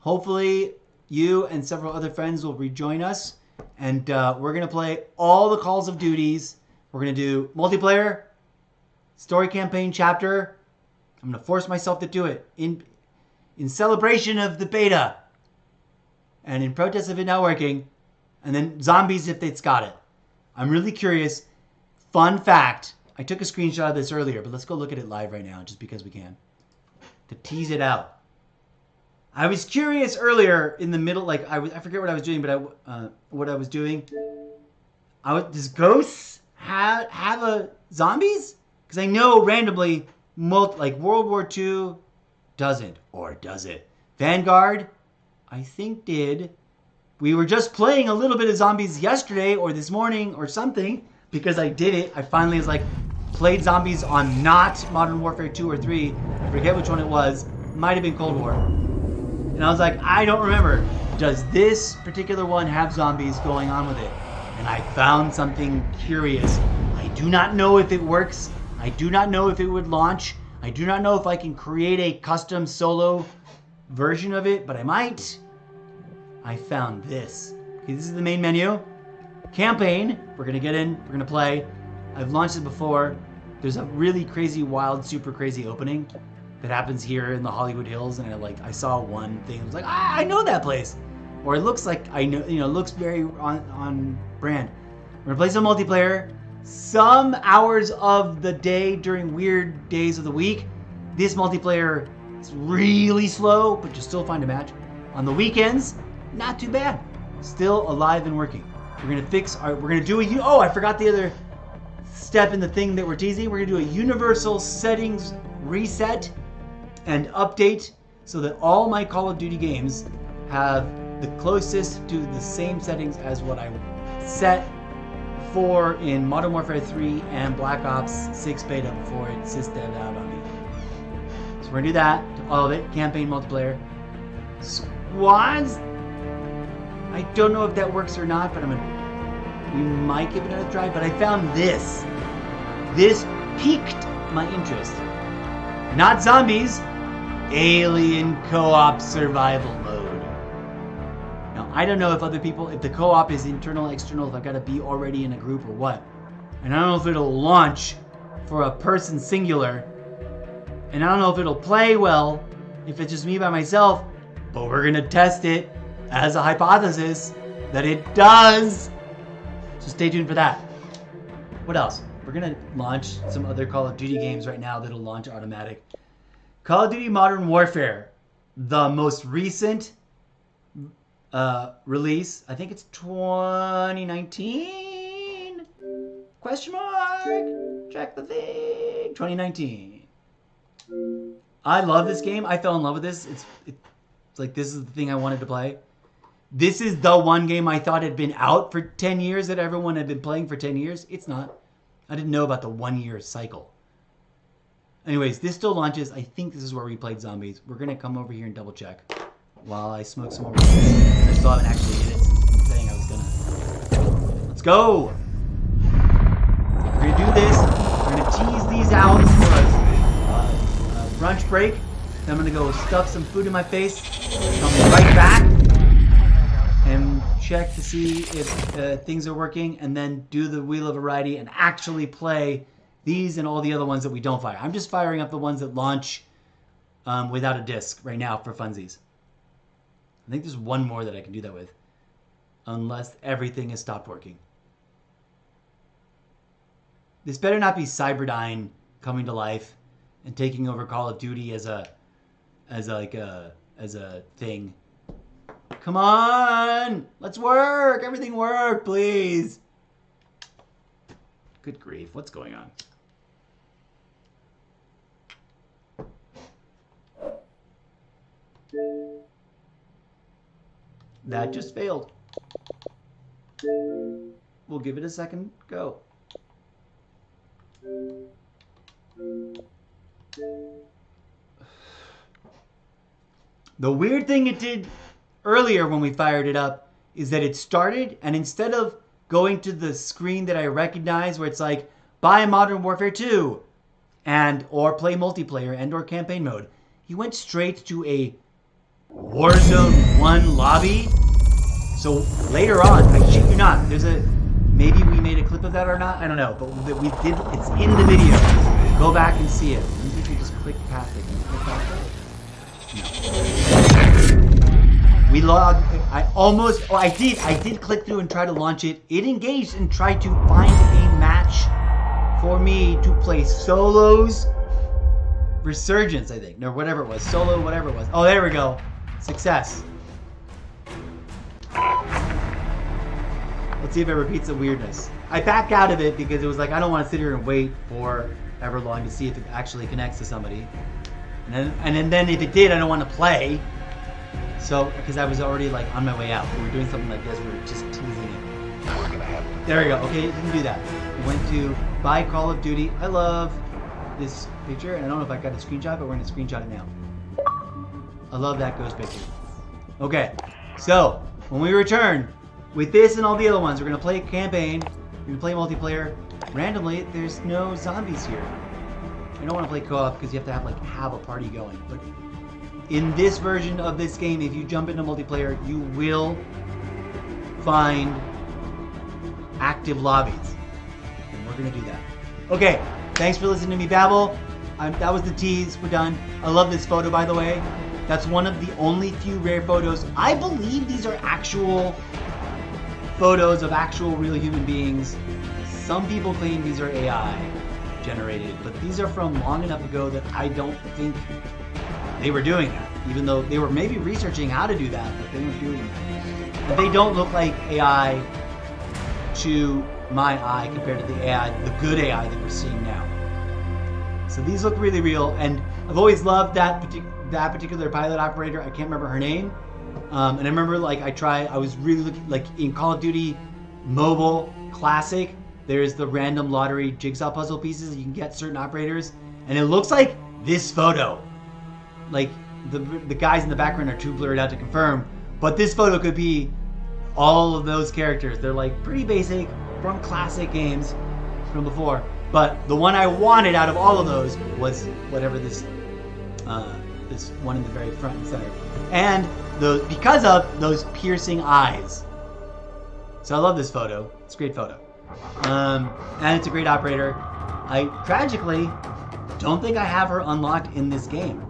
S1: hopefully you and several other friends will rejoin us, and we're gonna play all the Calls of Duties. We're gonna do multiplayer, story campaign chapter. I'm gonna force myself to do it in in celebration of the beta. And in protest of it not working. And then zombies if it's got it. I'm really curious. Fun fact. I took a screenshot of this earlier, but let's go look at it live right now just because we can. To tease it out. I was curious earlier in the middle, like I forget what I was doing, but what I was doing. Does Ghosts have a zombies? Because I know randomly, like World War II doesn't, or does it? Vanguard, I think did. We were just playing a little bit of zombies yesterday or this morning or something because I did it. I finally was like played zombies on not Modern Warfare 2 or 3. I forget which one it was. Might have been Cold War. And I was like, I don't remember. Does this particular one have zombies going on with it? And I found something curious. I do not know if it works. I do not know if it would launch. I do not know if I can create a custom solo version of it, but I might. I found this. Okay, this is the main menu. Campaign. We're going to get in. We're going to play. I've launched it before. There's a really crazy, wild, super crazy opening that happens here in the Hollywood Hills, and I saw one thing. I was like, I know that place, or it looks like I know. It looks very on brand. We're gonna play some multiplayer. Some hours of the day during weird days of the week. This multiplayer is really slow, but you still find a match. On the weekends, not too bad. Still alive and working. We're gonna fix our. We're gonna do a. Oh, I forgot the other step in the thing that we're teasing. We're gonna do a universal settings reset and update so that all my Call of Duty games have the closest to the same settings as what I set for in Modern Warfare 3 and Black Ops 6 beta before it sysdev'd out on me. So we're gonna do that to all of it. Campaign, multiplayer. Squads, I don't know if that works or not, but we might give it another try. But I found this. This piqued my interest. Not zombies, alien co-op survival mode. Now, I don't know if other people, if the co-op is internal, external, if I've got to be already in a group or what. And I don't know if it'll launch for a person singular. And I don't know if it'll play well if it's just me by myself. But we're going to test it as a hypothesis that it does. So stay tuned for that. What else? We're going to launch some other Call of Duty games right now that'll launch automatic. Call of Duty Modern Warfare, the most recent release. I think it's 2019? Question mark? Check the thing. 2019. I love this game. I fell in love with this. It's like this is the thing I wanted to play. This is the one game I thought had been out for 10 years that everyone had been playing for 10 years. It's not. I didn't know about the 1 year cycle. Anyways, this still launches. I think this is where we played zombies. We're going to come over here and double check while I smoke some more. I still haven't actually hit it since saying I was going to. Let's go. We're going to do this. We're going to tease these out for a brunch break. Then I'm going to go stuff some food in my face. Come right back and check to see if things are working, and then do the Wheel of Variety and actually play these and all the other ones that we don't fire. I'm just firing up the ones that launch without a disc right now for funsies. I think there's one more that I can do that with, unless everything has stopped working. This better not be Cyberdyne coming to life and taking over Call of Duty as a thing. Come on! Let's work! Everything work, please! Good grief, what's going on? That just failed. We'll give it a second go. The weird thing it did earlier when we fired it up is that it started, and instead of going to the screen that I recognize where it's like, buy Modern Warfare 2 and or play multiplayer and or campaign mode, he went straight to a Warzone 1 lobby. So later on, I shit you not, there's a, maybe we made a clip of that or not, I don't know, but we did, it's in the video. Go back and see it. Maybe if you just click past it. Can you click past it? We logged. I did click through and try to launch it. It engaged and tried to find a match for me to play solos. Resurgence, I think. No, whatever it was. Solo, whatever it was. Oh, there we go. Success. Let's see if it repeats the weirdness. I backed out of it because it was like, I don't want to sit here and wait for ever long to see if it actually connects to somebody. And then if it did, I don't want to play. So, because I was already like on my way out. We were doing something like this. We were just teasing it. There we go. Okay, you can do that. We went to buy Call of Duty. I love this picture, and I don't know if I got a screenshot, but we're going to screenshot it now. I love that ghost picture. Okay, so when we return with this and all the other ones, we're going to play campaign. We're going to play multiplayer. Randomly, there's no zombies here. I don't want to play co-op because you have to have a party going. But in this version of this game, if you jump into multiplayer, you will find active lobbies. And we're going to do that. Okay, thanks for listening to me babble. That was the tease. We're done. I love this photo, by the way. That's one of the only few rare photos. I believe these are actual photos of actual real human beings. Some people claim these are AI generated, but these are from long enough ago that I don't think they were doing that, even though they were maybe researching how to do that, but they weren't doing that. But they don't look like AI to my eye compared to the AI, the good AI that we're seeing now. So these look really real, and I've always loved that particular pilot operator. I can't remember her name. And I remember I was really looking, in Call of Duty Mobile Classic, there's the random lottery jigsaw puzzle pieces. You can get certain operators, and it looks like this photo. Like the guys in the background are too blurred out to confirm, but this photo could be all of those characters. They're like pretty basic from classic games from before. But the one I wanted out of all of those was whatever this one in the very front and center, and because of those piercing eyes. So I love this photo. It's a great photo. And it's a great operator. I tragically don't think I have her unlocked in this game.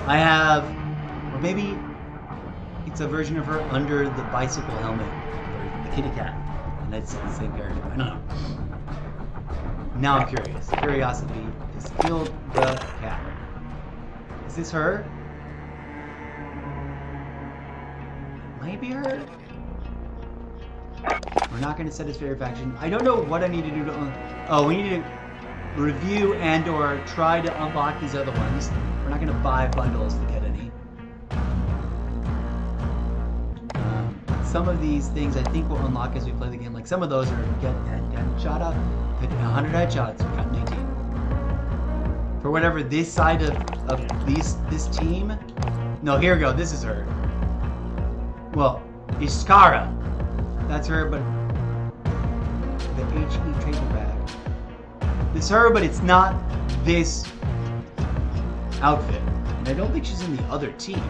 S1: I have, or maybe it's a version of her under the bicycle helmet, or the kitty cat, and it's the same character. I don't know. Now I'm curious. Curiosity has killed the cat. Is this her? Might be her. We're not going to set his favorite faction. I don't know what I need to do to... Oh, we need to review and or try to unlock these other ones. We're not going to buy bundles to get any. Some of these things I think will unlock as we play the game. Like some of those are get shot up, hit 100 headshots, got 19. For whatever this side of this team. No, here we go. This is her. Well, Iskara. That's her, but the HE trader bag. It's her, but it's not this outfit. And I don't think she's in the other team.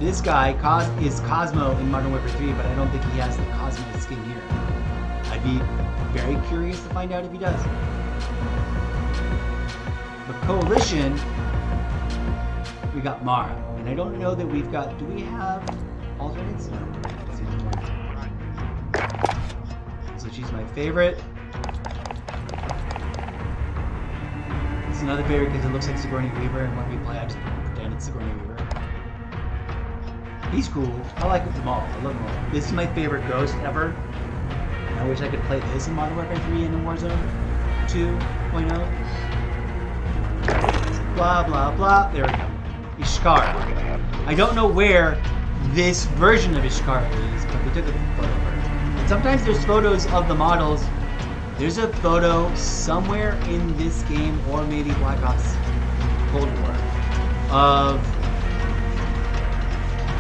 S1: This guy is Cosmo in Modern Warfare 3, but I don't think he has the Cosmo skin here. I'd be very curious to find out if he does. But Coalition, we got Mara. And I don't know that we've got... Do we have alternates? No. So she's my favorite. It's another favorite because it looks like Sigourney Weaver, and when we play, I just pretend it's Sigourney Weaver. He's cool. I like them all. I love them all. This is my favorite ghost ever. And I wish I could play this in Modern Warfare 3 and in Warzone 2.0. Blah, blah, blah. There we go. Ishkara. I don't know where this version of Ishkara is, but they took a photo of her. And sometimes there's photos of the models. There's a photo somewhere in this game, or maybe Black Ops Cold War, of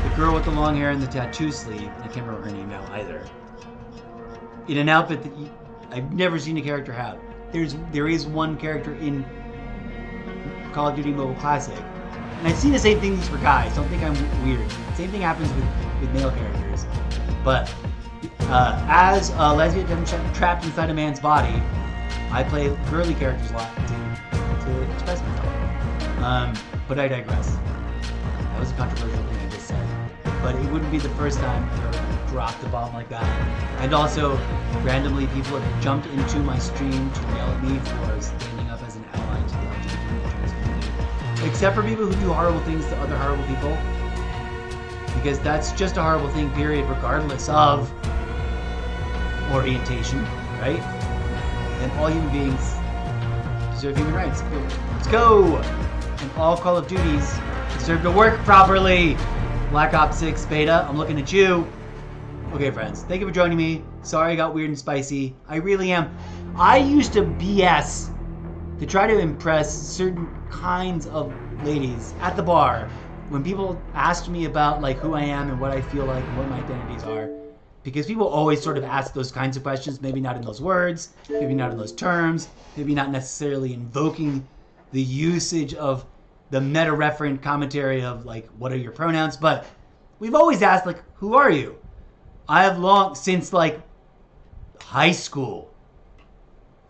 S1: the girl with the long hair and the tattoo sleeve. I can't remember her name now either. In an outfit that I've never seen a character have. There is one character in Call of Duty Mobile Classic. And I've seen the same things for guys. Don't think I'm weird. Same thing happens with male characters. But as a lesbian trapped inside a man's body, I play girly characters a lot to express myself. But I digress. but it wouldn't be the first time I've ever dropped the bomb like that. And also, randomly, people have jumped into my stream to yell at me for standing up as an ally to the LGBT trans community. Except for people who do horrible things to other horrible people. Because that's just a horrible thing, period, regardless of orientation, right? And all human beings deserve human rights. Let's go! And all Call of Duties deserve to work properly. Black Ops 6 beta, I'm looking at you. Okay, friends, thank you for joining me. Sorry I got weird and spicy. I really am. I used to BS to try to impress certain kinds of ladies at the bar when people asked me about like who I am and what I feel like and what my identities are. Because people always sort of ask those kinds of questions, maybe not in those words, maybe not in those terms, maybe not necessarily invoking the usage of the meta-referent commentary of like, what are your pronouns? But we've always asked like, who are you? I have long, since like high school,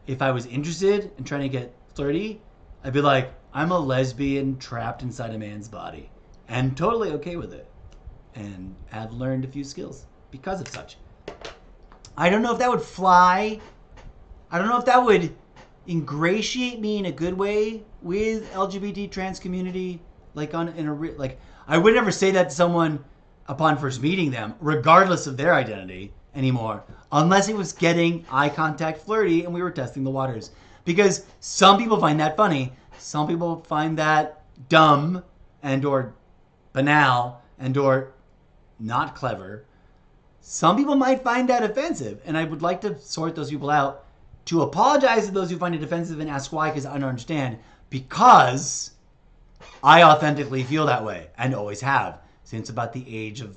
S1: if I was interested in trying to get flirty, I'd be like, I'm a lesbian trapped inside a man's body. And totally okay with it. And have learned a few skills because of such. I don't know if that would fly. I don't know if that would ingratiate me in a good way with LGBT trans community. Like I would never say that to someone upon first meeting them, regardless of their identity anymore, unless it was getting eye contact flirty and we were testing the waters. Because some people find that funny. Some people find that dumb and or banal and or not clever. Some people might find that offensive, and I would like to sort those people out, to apologize to those who find it offensive and ask why, because I don't understand, because I authentically feel that way and always have since about the age of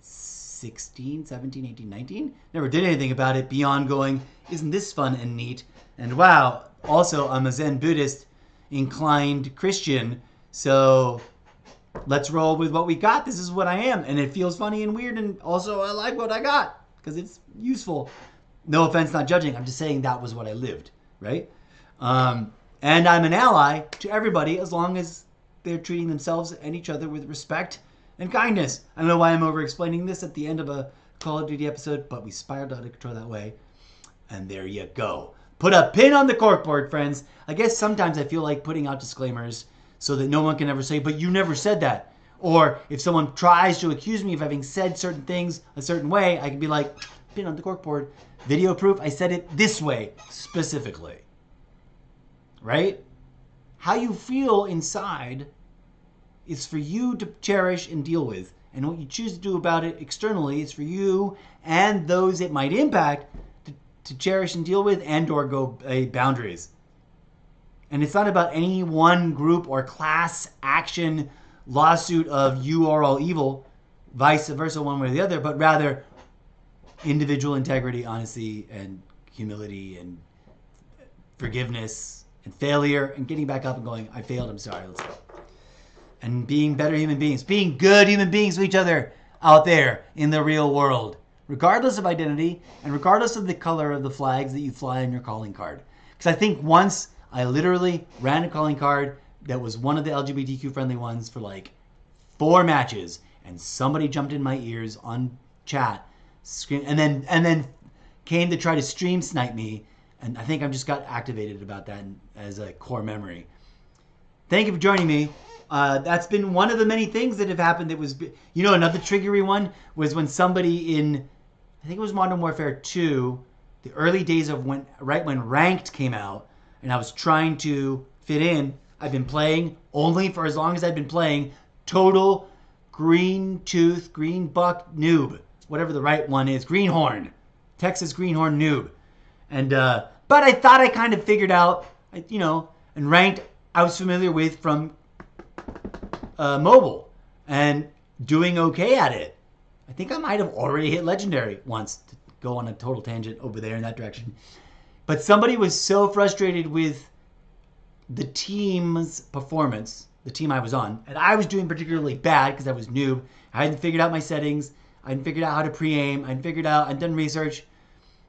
S1: 16, 17, 18, 19. Never did anything about it beyond going, isn't this fun and neat? And wow, also I'm a Zen Buddhist inclined Christian, so let's roll with what we got. This is what I am, and it feels funny and weird, and also I like what I got because it's useful. No offense, not judging. I'm just saying that was what I lived, right? And I'm an ally to everybody as long as they're treating themselves and each other with respect and kindness. I don't know why I'm over-explaining this at the end of a Call of Duty episode, but we spiraled out of control that way. And there you go. Put a pin on the corkboard, friends. I guess sometimes I feel like putting out disclaimers so that no one can ever say, but you never said that. Or if someone tries to accuse me of having said certain things a certain way, I can be like, pin on the corkboard. Video proof, I said it this way specifically. Right? How you feel inside is for you to cherish and deal with. And what you choose to do about it externally is for you and those it might impact to cherish and deal with and or go boundaries. And it's not about any one group or class action lawsuit of you are all evil, vice versa one way or the other, but rather individual integrity, honesty, and humility, and forgiveness, and failure, and getting back up and going, I failed, I'm sorry, let's go. And being better human beings, being good human beings to each other out there in the real world, regardless of identity, and regardless of the color of the flags that you fly on your calling card. Because I think once I literally ran a calling card that was one of the LGBTQ friendly ones for like 4 matches, and somebody jumped in my ears on chat, and then came to try to stream snipe me, and I think I've just got activated about that as a core memory. Thank you for joining me. That's been one of the many things that have happened. That was, you know, another triggery one was when somebody in, I think it was Modern Warfare 2, the early days of right when Ranked came out, and I was trying to fit in. I've been playing only for as long as I've been playing, total green tooth, green buck noob, whatever the right one is, greenhorn, Texas greenhorn noob. And but I thought I kind of figured out, you know, and Ranked I was familiar with from mobile and doing okay at it. I think I might have already hit legendary once, to go on a total tangent over there in that direction. But somebody was so frustrated with the team's performance, the team I was on, and I was doing particularly bad because I was noob. I hadn't figured out my settings. I hadn't figured out how to pre-aim. I hadn't figured out, I'd done research,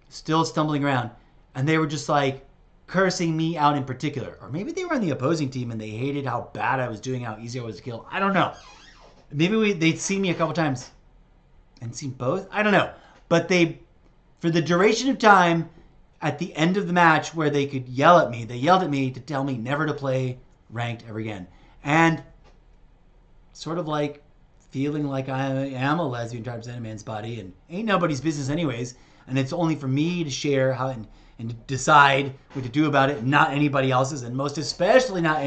S1: still stumbling around. And they were just like cursing me out in particular. Or maybe they were on the opposing team and they hated how bad I was doing, how easy I was to kill. I don't know. Maybe they'd seen me a couple times and seen both. I don't know. But for the duration of time at the end of the match where they could yell at me, they yelled at me to tell me never to play ranked ever again. And sort of like feeling like I am a lesbian trapped in a man's body and ain't nobody's business anyways. And it's only for me to share how and to decide what to do about it, not anybody else's, and most especially not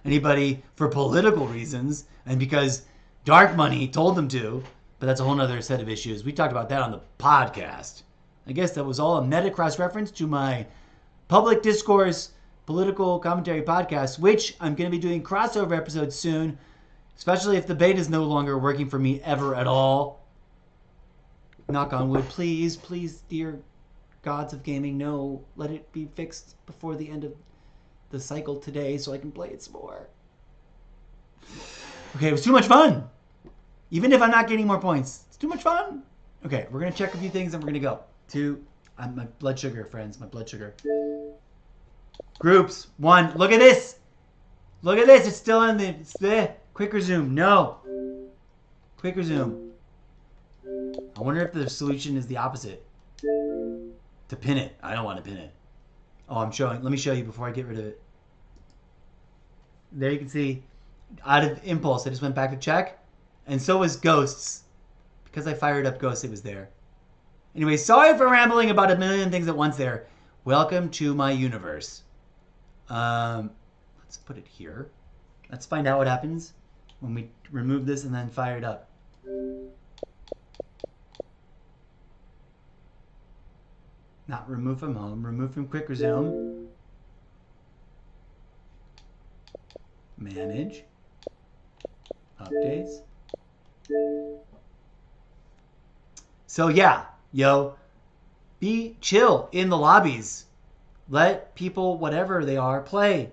S1: anybody for political reasons and because dark money told them to. But that's a whole other set of issues. We talked about that on the podcast. I guess that was all a meta cross reference to my public discourse political commentary podcast, which I'm going to be doing crossover episodes soon, especially if the beta is no longer working for me ever at all. Knock on wood, please, dear gods of gaming, no, let it be fixed before the end of the cycle today so I can play it some more. Okay, it was too much fun. Even if I'm not getting more points, it's too much fun. Okay, we're going to check a few things and we're going to go to my blood sugar, friends, my blood sugar. Groups, 1. Look at this. Look at this. It's still in the quick resume. No. Quick resume. I wonder if the solution is the opposite. To pin it. I don't want to pin it. Oh, I'm showing. Let me show you before I get rid of it. There you can see, out of impulse, I just went back to check. And so was Ghosts. Because I fired up Ghosts, it was there. Anyway, sorry for rambling about a million things at once there. Welcome to my universe. Let's put it here. Let's find out what happens when we remove this and then fire it up. Not remove from home, remove from quick resume. Manage. Updates. So yeah, yo, be chill in the lobbies. Let people, whatever they are, play.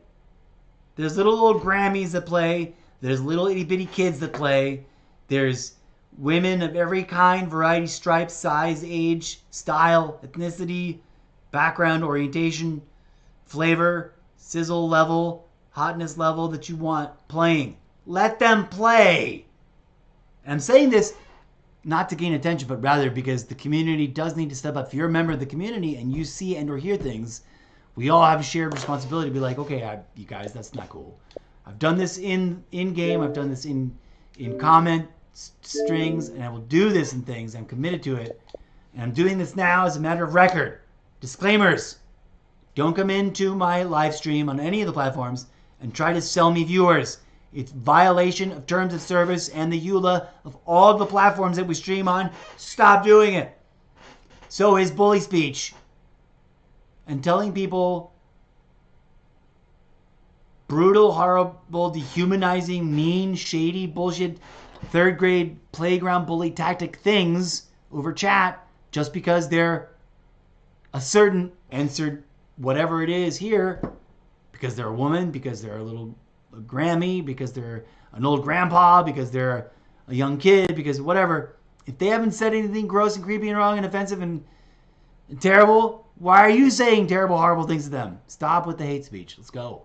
S1: There's little old Grammys that play. There's little itty bitty kids that play. There's women of every kind, variety, stripe, size, age, style, ethnicity, background, orientation, flavor, sizzle level, hotness level that you want playing. Let them play. And I'm saying this not to gain attention, but rather because the community does need to step up. If you're a member of the community and you see and or hear things, we all have a shared responsibility to be like, okay, you guys, that's not cool. I've done this in game. I've done this in comment strings, and I will do this in things. I'm committed to it. And I'm doing this now as a matter of record. Disclaimers. Don't come into my live stream on any of the platforms and try to sell me viewers. It's violation of terms of service and the EULA of all the platforms that we stream on. Stop doing it. So is bully speech. And telling people brutal, horrible, dehumanizing, mean, shady, bullshit, third grade playground bully tactic things over chat just because they're a certain answered whatever it is here, because they're a woman, because they're a little Grammy, because they're an old grandpa, because they're a young kid, because whatever. If they haven't said anything gross and creepy and wrong and offensive and terrible, why are you saying terrible, horrible things to them? Stop with the hate speech. Let's go.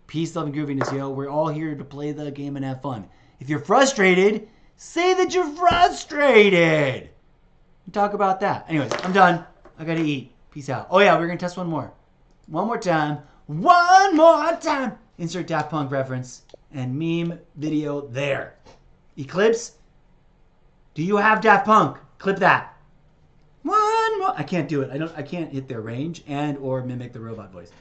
S1: Peace, love, and grooviness, yo. We're all here to play the game and have fun. If you're frustrated, say that you're frustrated. And talk about that. Anyways, I'm done. I gotta eat. Peace out. Oh yeah, we're gonna test one more. One more time. One more time. Insert Daft Punk reference and meme video there. Eclipse, do you have Daft Punk? Clip that. One more. I can't do it. I can't hit their range and or mimic the robot voice.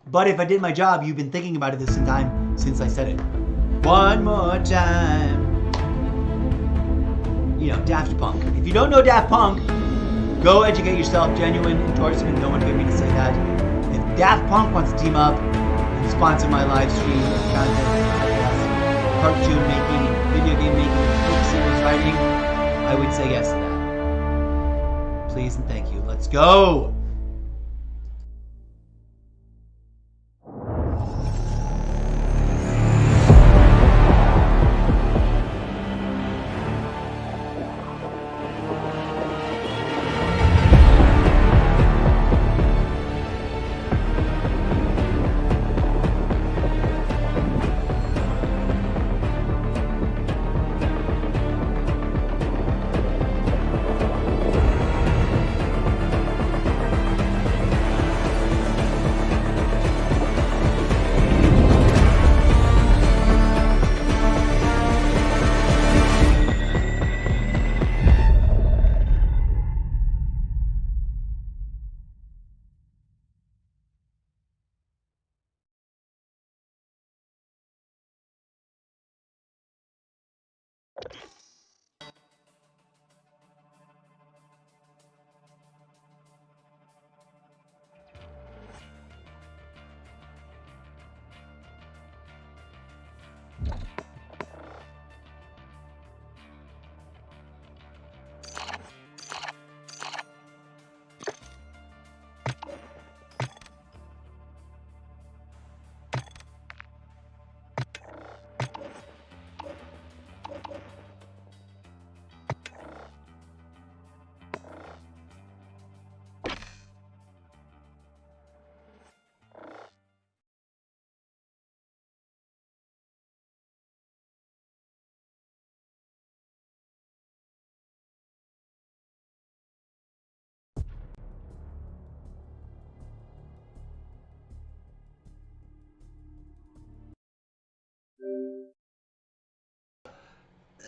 S1: But if I did my job, you've been thinking about it this time since I said it. One more time. You know, Daft Punk. If you don't know Daft Punk, go educate yourself. Genuine endorsement. No one paid me to say that. If Daft Punk wants to team up and sponsor my live stream content, podcast, cartoon making, video game making, book series writing, I would say yes to that. Please and thank you. Let's go.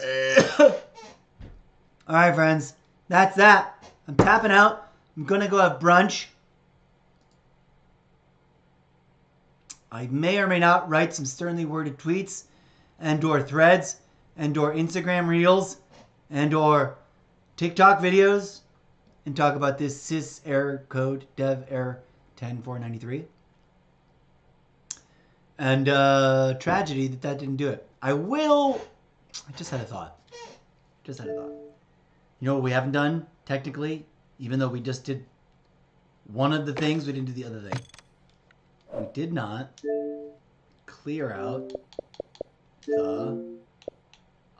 S1: All right, friends. That's that. I'm tapping out. I'm going to go have brunch. I may or may not write some sternly worded tweets and or threads and or Instagram reels and or TikTok videos and talk about this sys error code dev error 10493 and tragedy that didn't do it. I just had a thought. You know what we haven't done technically, even though we just did one of the things, we didn't do the other thing. We did not clear out the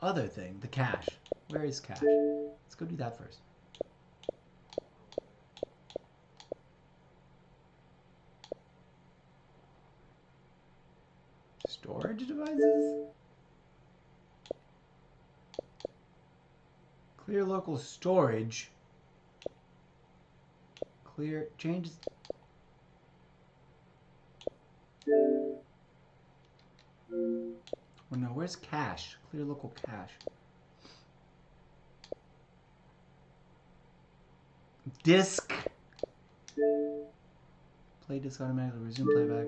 S1: other thing, the cache. Where is cache? Let's go do that first. Storage devices? Clear local storage. Clear changes. Oh no, where's cache? Clear local cache. Disk. Play disk automatically. Resume playback.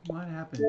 S1: What happened?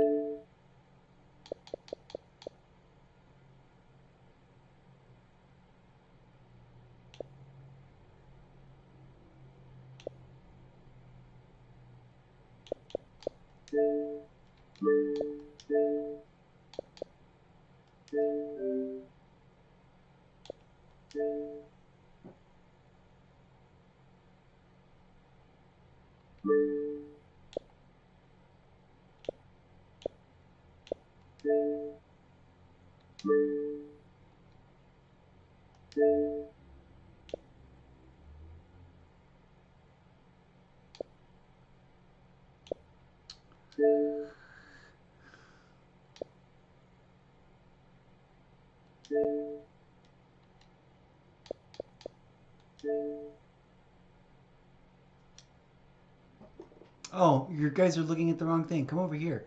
S1: Oh, you guys are looking at the wrong thing. Come over here.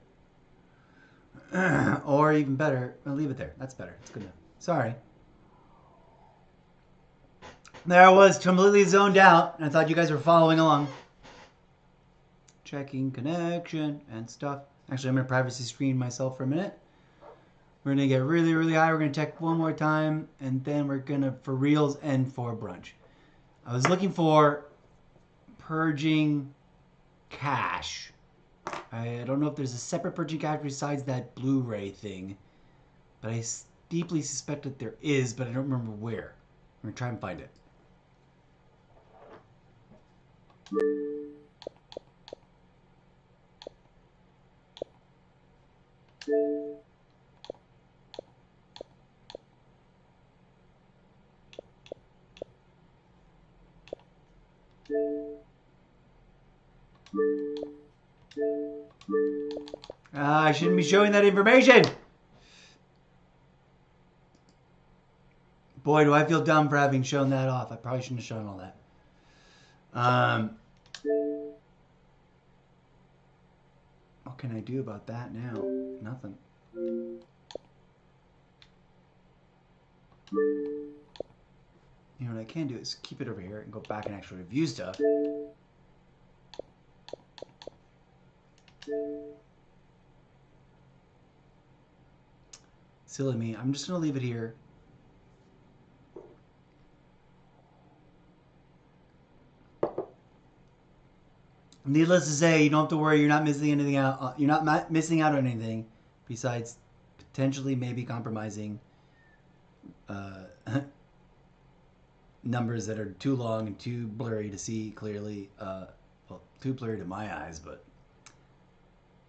S1: Or even better, I'll leave it there. That's better. It's good enough. Sorry. There I was, completely zoned out. And I thought you guys were following along. Checking connection and stuff. Actually, I'm going to privacy screen myself for a minute. We're going to get really, really high. We're going to check one more time. And then we're going to, for reels and for brunch. I was looking for purging cache. I don't know if there's a separate purging cache besides that Blu-ray thing. But I deeply suspect that there is, but I don't remember where. I'm going to try and find it. I shouldn't be showing that information. Boy, do I feel dumb for having shown that off. I probably shouldn't have shown all that. What can I do about that now? Nothing. You know what I can do is keep it over here and go back and actually review stuff. Silly me. I'm just going to leave it here. Needless to say, you don't have to worry. You're not missing anything out. You're not missing out on anything besides potentially maybe compromising numbers that are too long and too blurry to see clearly. Well, too blurry to my eyes, but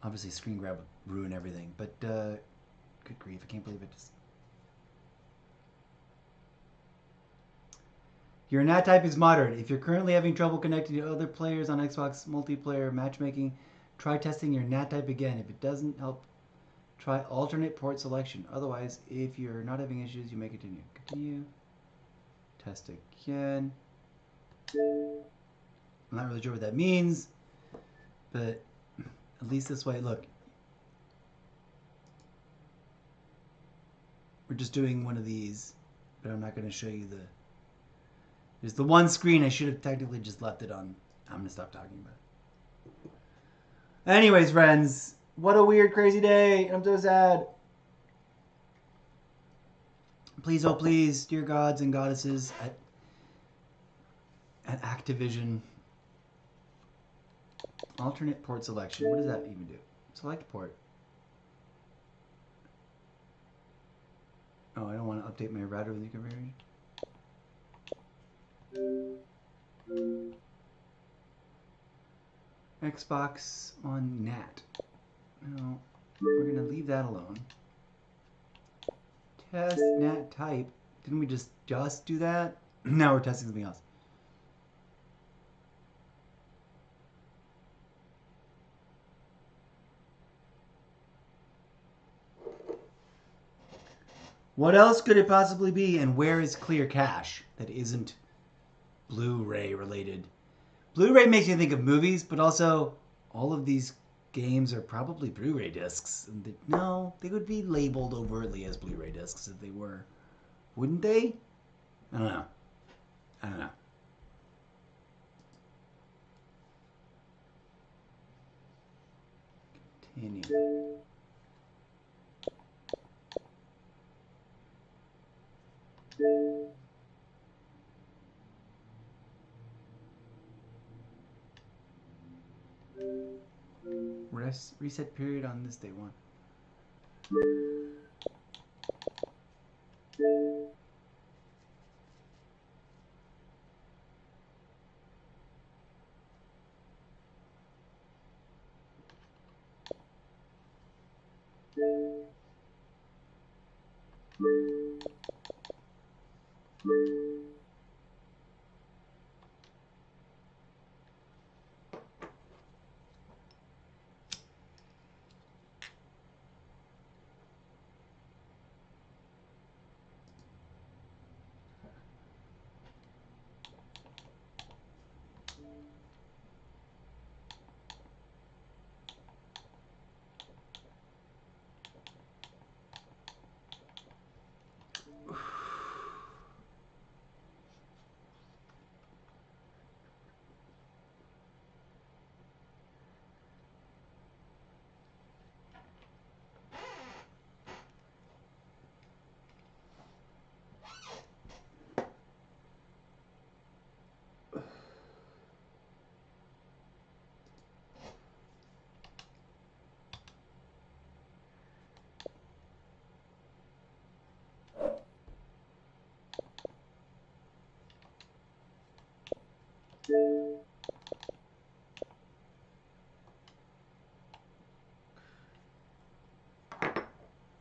S1: obviously screen grab would ruin everything. But good grief, I can't believe it. Your NAT type is moderate. If you're currently having trouble connecting to other players on Xbox multiplayer matchmaking, try testing your NAT type again. If it doesn't help, Try alternate port selection. Otherwise, if you're not having issues, you may continue. Continue. Test again. I'm not really sure what that means, but at least this way, look. We're just doing one of these, but I'm not going to show you the... There's the one screen I should have technically just left it on. I'm going to stop talking about it. Anyways, friends, what a weird, crazy day. I'm so sad. Please, oh please, dear gods and goddesses at Activision. Alternate port selection. What does that even do? Select port. Oh, I don't want to update my router with the configuration. Xbox on NAT. No, we're going to leave that alone. Test NAT type. Didn't we just do that? Now we're testing something else. What else could it possibly be, and where is clear cache that isn't Blu-ray related? Blu-ray makes you think of movies, but also all of these games are probably Blu-ray discs. No, they would be labeled overtly as Blu-ray discs if they were. Wouldn't they? I don't know. I don't know. Continue. Reset period on this day 1.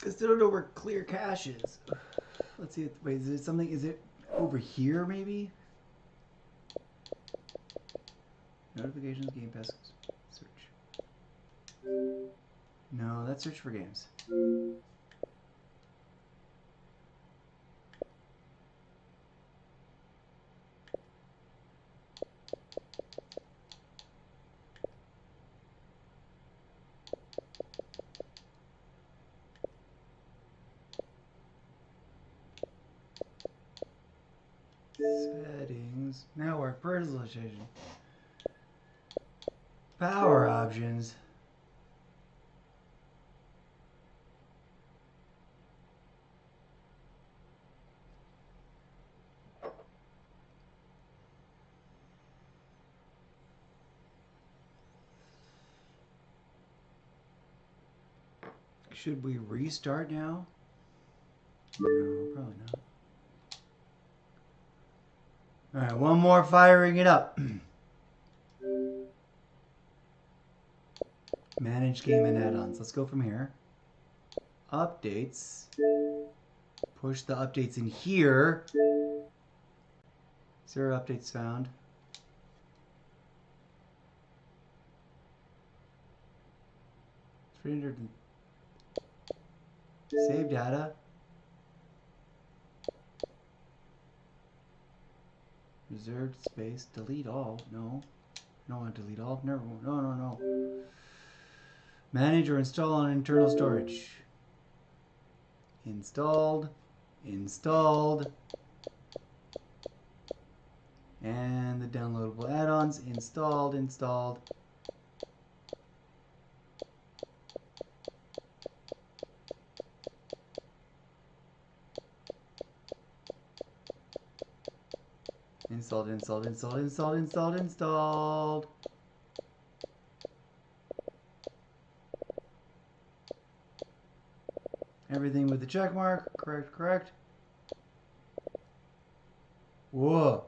S1: I still don't know where clear cache is. Let's see. Wait, is it something? Is it over here maybe? Notifications, Game Pass, search. No, that's search for games. Settings. Network personalization. Power options. Should we restart now? No, probably not. Alright, one more firing it up. Manage game and add-ons. Let's go from here. Updates. Push the updates in here. 0 updates found. $300. Save data. Reserved space. Delete all. No. I don't want to delete all. Never. No. Manage or install on internal storage. Installed. And the downloadable add-ons. Installed. Installed. Everything with the check mark. Correct. Whoa.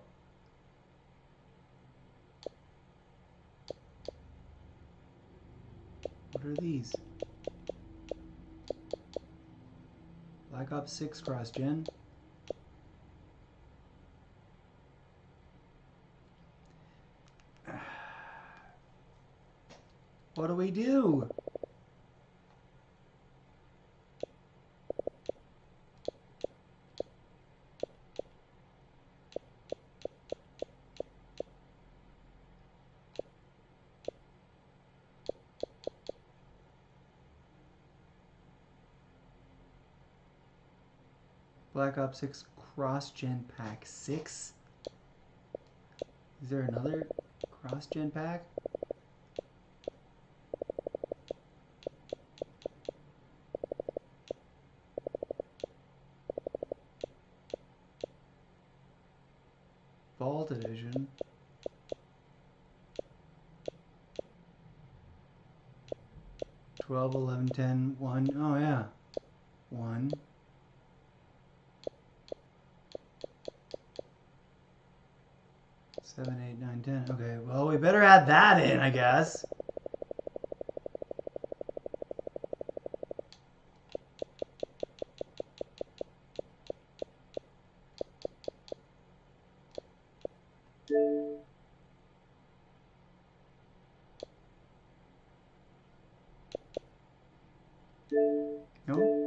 S1: What are these? Black Ops 6 cross-gen. What do we do? Black Ops 6 cross-gen pack 6? Is there another cross-gen pack? Vault Edition. $12, $11, $10, $1. Oh yeah. 1. 7, 8, 9, 10. Okay, well, we better add that in, I guess.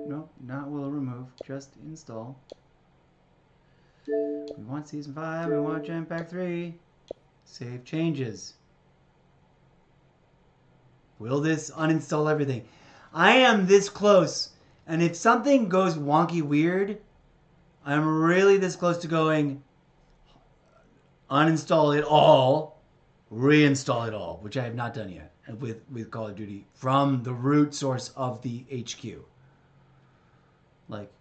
S1: No, not will remove, just install. We want Season 5, we want Gen Pack 3. Save changes. Will this uninstall everything? I am this close, and if something goes wonky weird, I'm really this close to going uninstall it all, reinstall it all, which I have not done yet with Call of Duty from the root source of the HQ. Like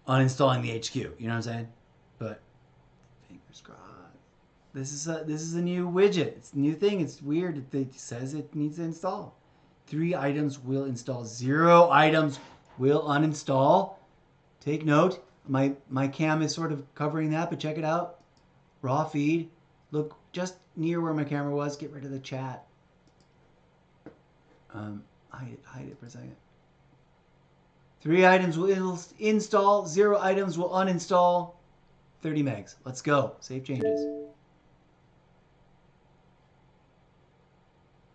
S1: uninstalling the HQ, you know what I'm saying? But fingers crossed. This is a new widget. It's a new thing. It's weird. It says it needs to install. 3 items will install. 0 items will uninstall. Take note. My cam is sort of covering that, but check it out. Raw feed. Look just near where my camera was. Get rid of the chat. Hide it for a second. 3 items will install. 0 items will uninstall. 30 megs. Let's go. Save changes.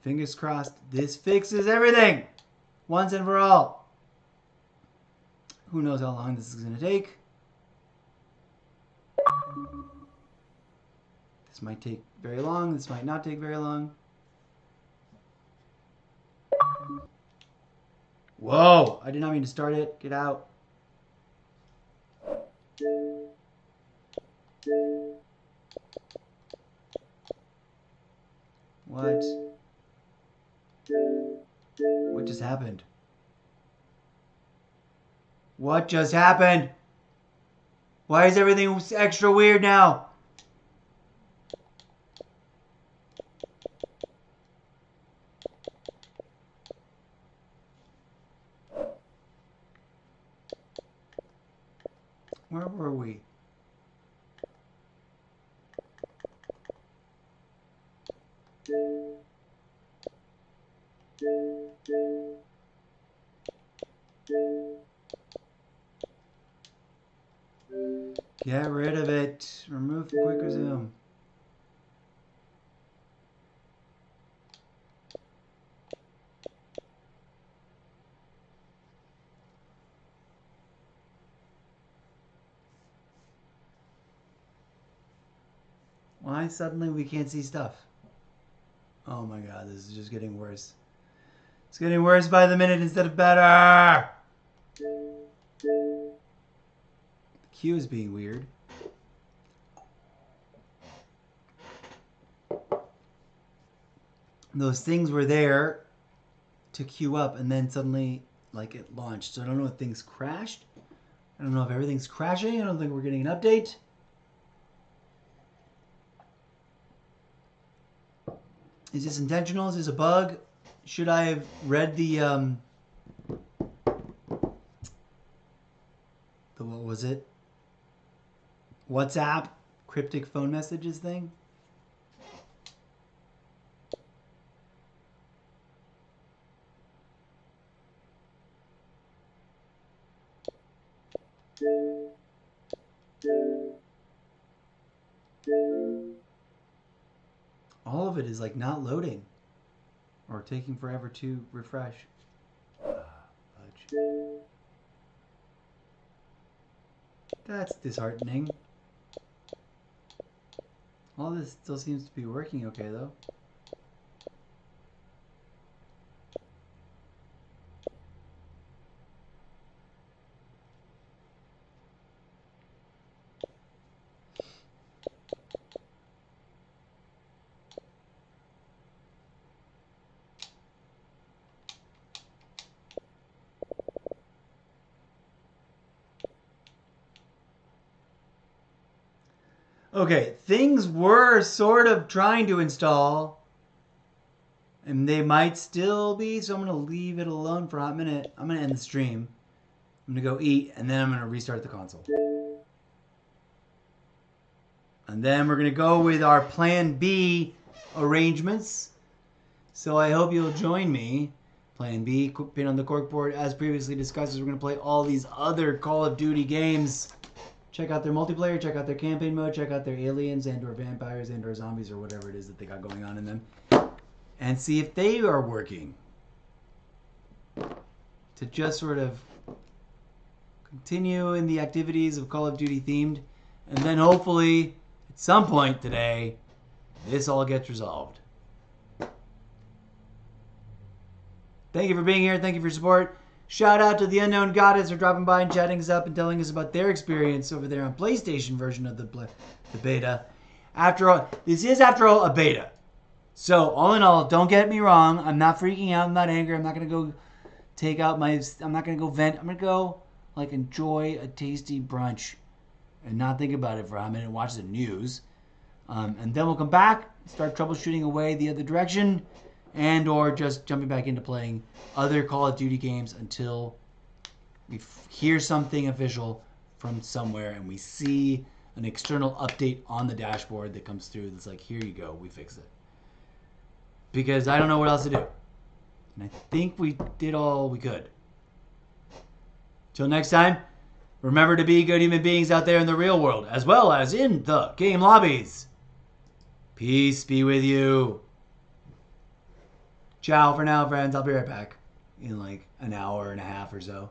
S1: Fingers crossed, this fixes everything once and for all. Who knows how long this is going to take? This might take very long. This might not take very long. Whoa! I did not mean to start it. Get out. What? What just happened? What just happened? Why is everything extra weird now? Where were we? Get rid of it. Remove the quick resume. Why suddenly we can't see stuff? Oh my god, this is just getting worse. It's getting worse by the minute instead of better. The queue is being weird. Those things were there to queue up, and then suddenly, like, it launched. So I don't know if things crashed. I don't know if everything's crashing. I don't think we're getting an update. Is this intentional? Is this a bug? Should I have read the what was it? WhatsApp cryptic phone messages thing? All of it is like not loading or taking forever to refresh. Fudge. That's disheartening. All this still seems to be working okay though. Okay, things were sort of trying to install, and they might still be, so I'm going to leave it alone for a hot minute. I'm going to end the stream. I'm going to go eat, and then I'm going to restart the console. And then we're going to go with our Plan B arrangements. So I hope you'll join me. Plan B, pin on the corkboard, as previously discussed, is we're going to play all these other Call of Duty games. Check out their multiplayer, check out their campaign mode, check out their aliens and or vampires and or zombies or whatever it is that they got going on in them. And see if they are working. To just sort of continue in the activities of Call of Duty themed. And then hopefully, at some point today, this all gets resolved. Thank you for being here. Thank you for your support. Shout out to the Unknown Goddess for dropping by and chatting us up and telling us about their experience over there on PlayStation version of the beta. After all, this is after all a beta. So all in all, don't get me wrong. I'm not freaking out. I'm not angry. I'm not gonna go take out my. I'm not gonna go vent. I'm gonna go like enjoy a tasty brunch and not think about it for a minute and watch the news. And then we'll come back, start troubleshooting away the other direction, and or just jumping back into playing other Call of Duty games until we hear something official from somewhere and we see an external update on the dashboard that comes through that's like, here you go, we fixed it. Because I don't know what else to do. And I think we did all we could. Till next time, remember to be good human beings out there in the real world, as well as in the game lobbies. Peace be with you. Ciao for now, friends. I'll be right back in like an hour and a half or so.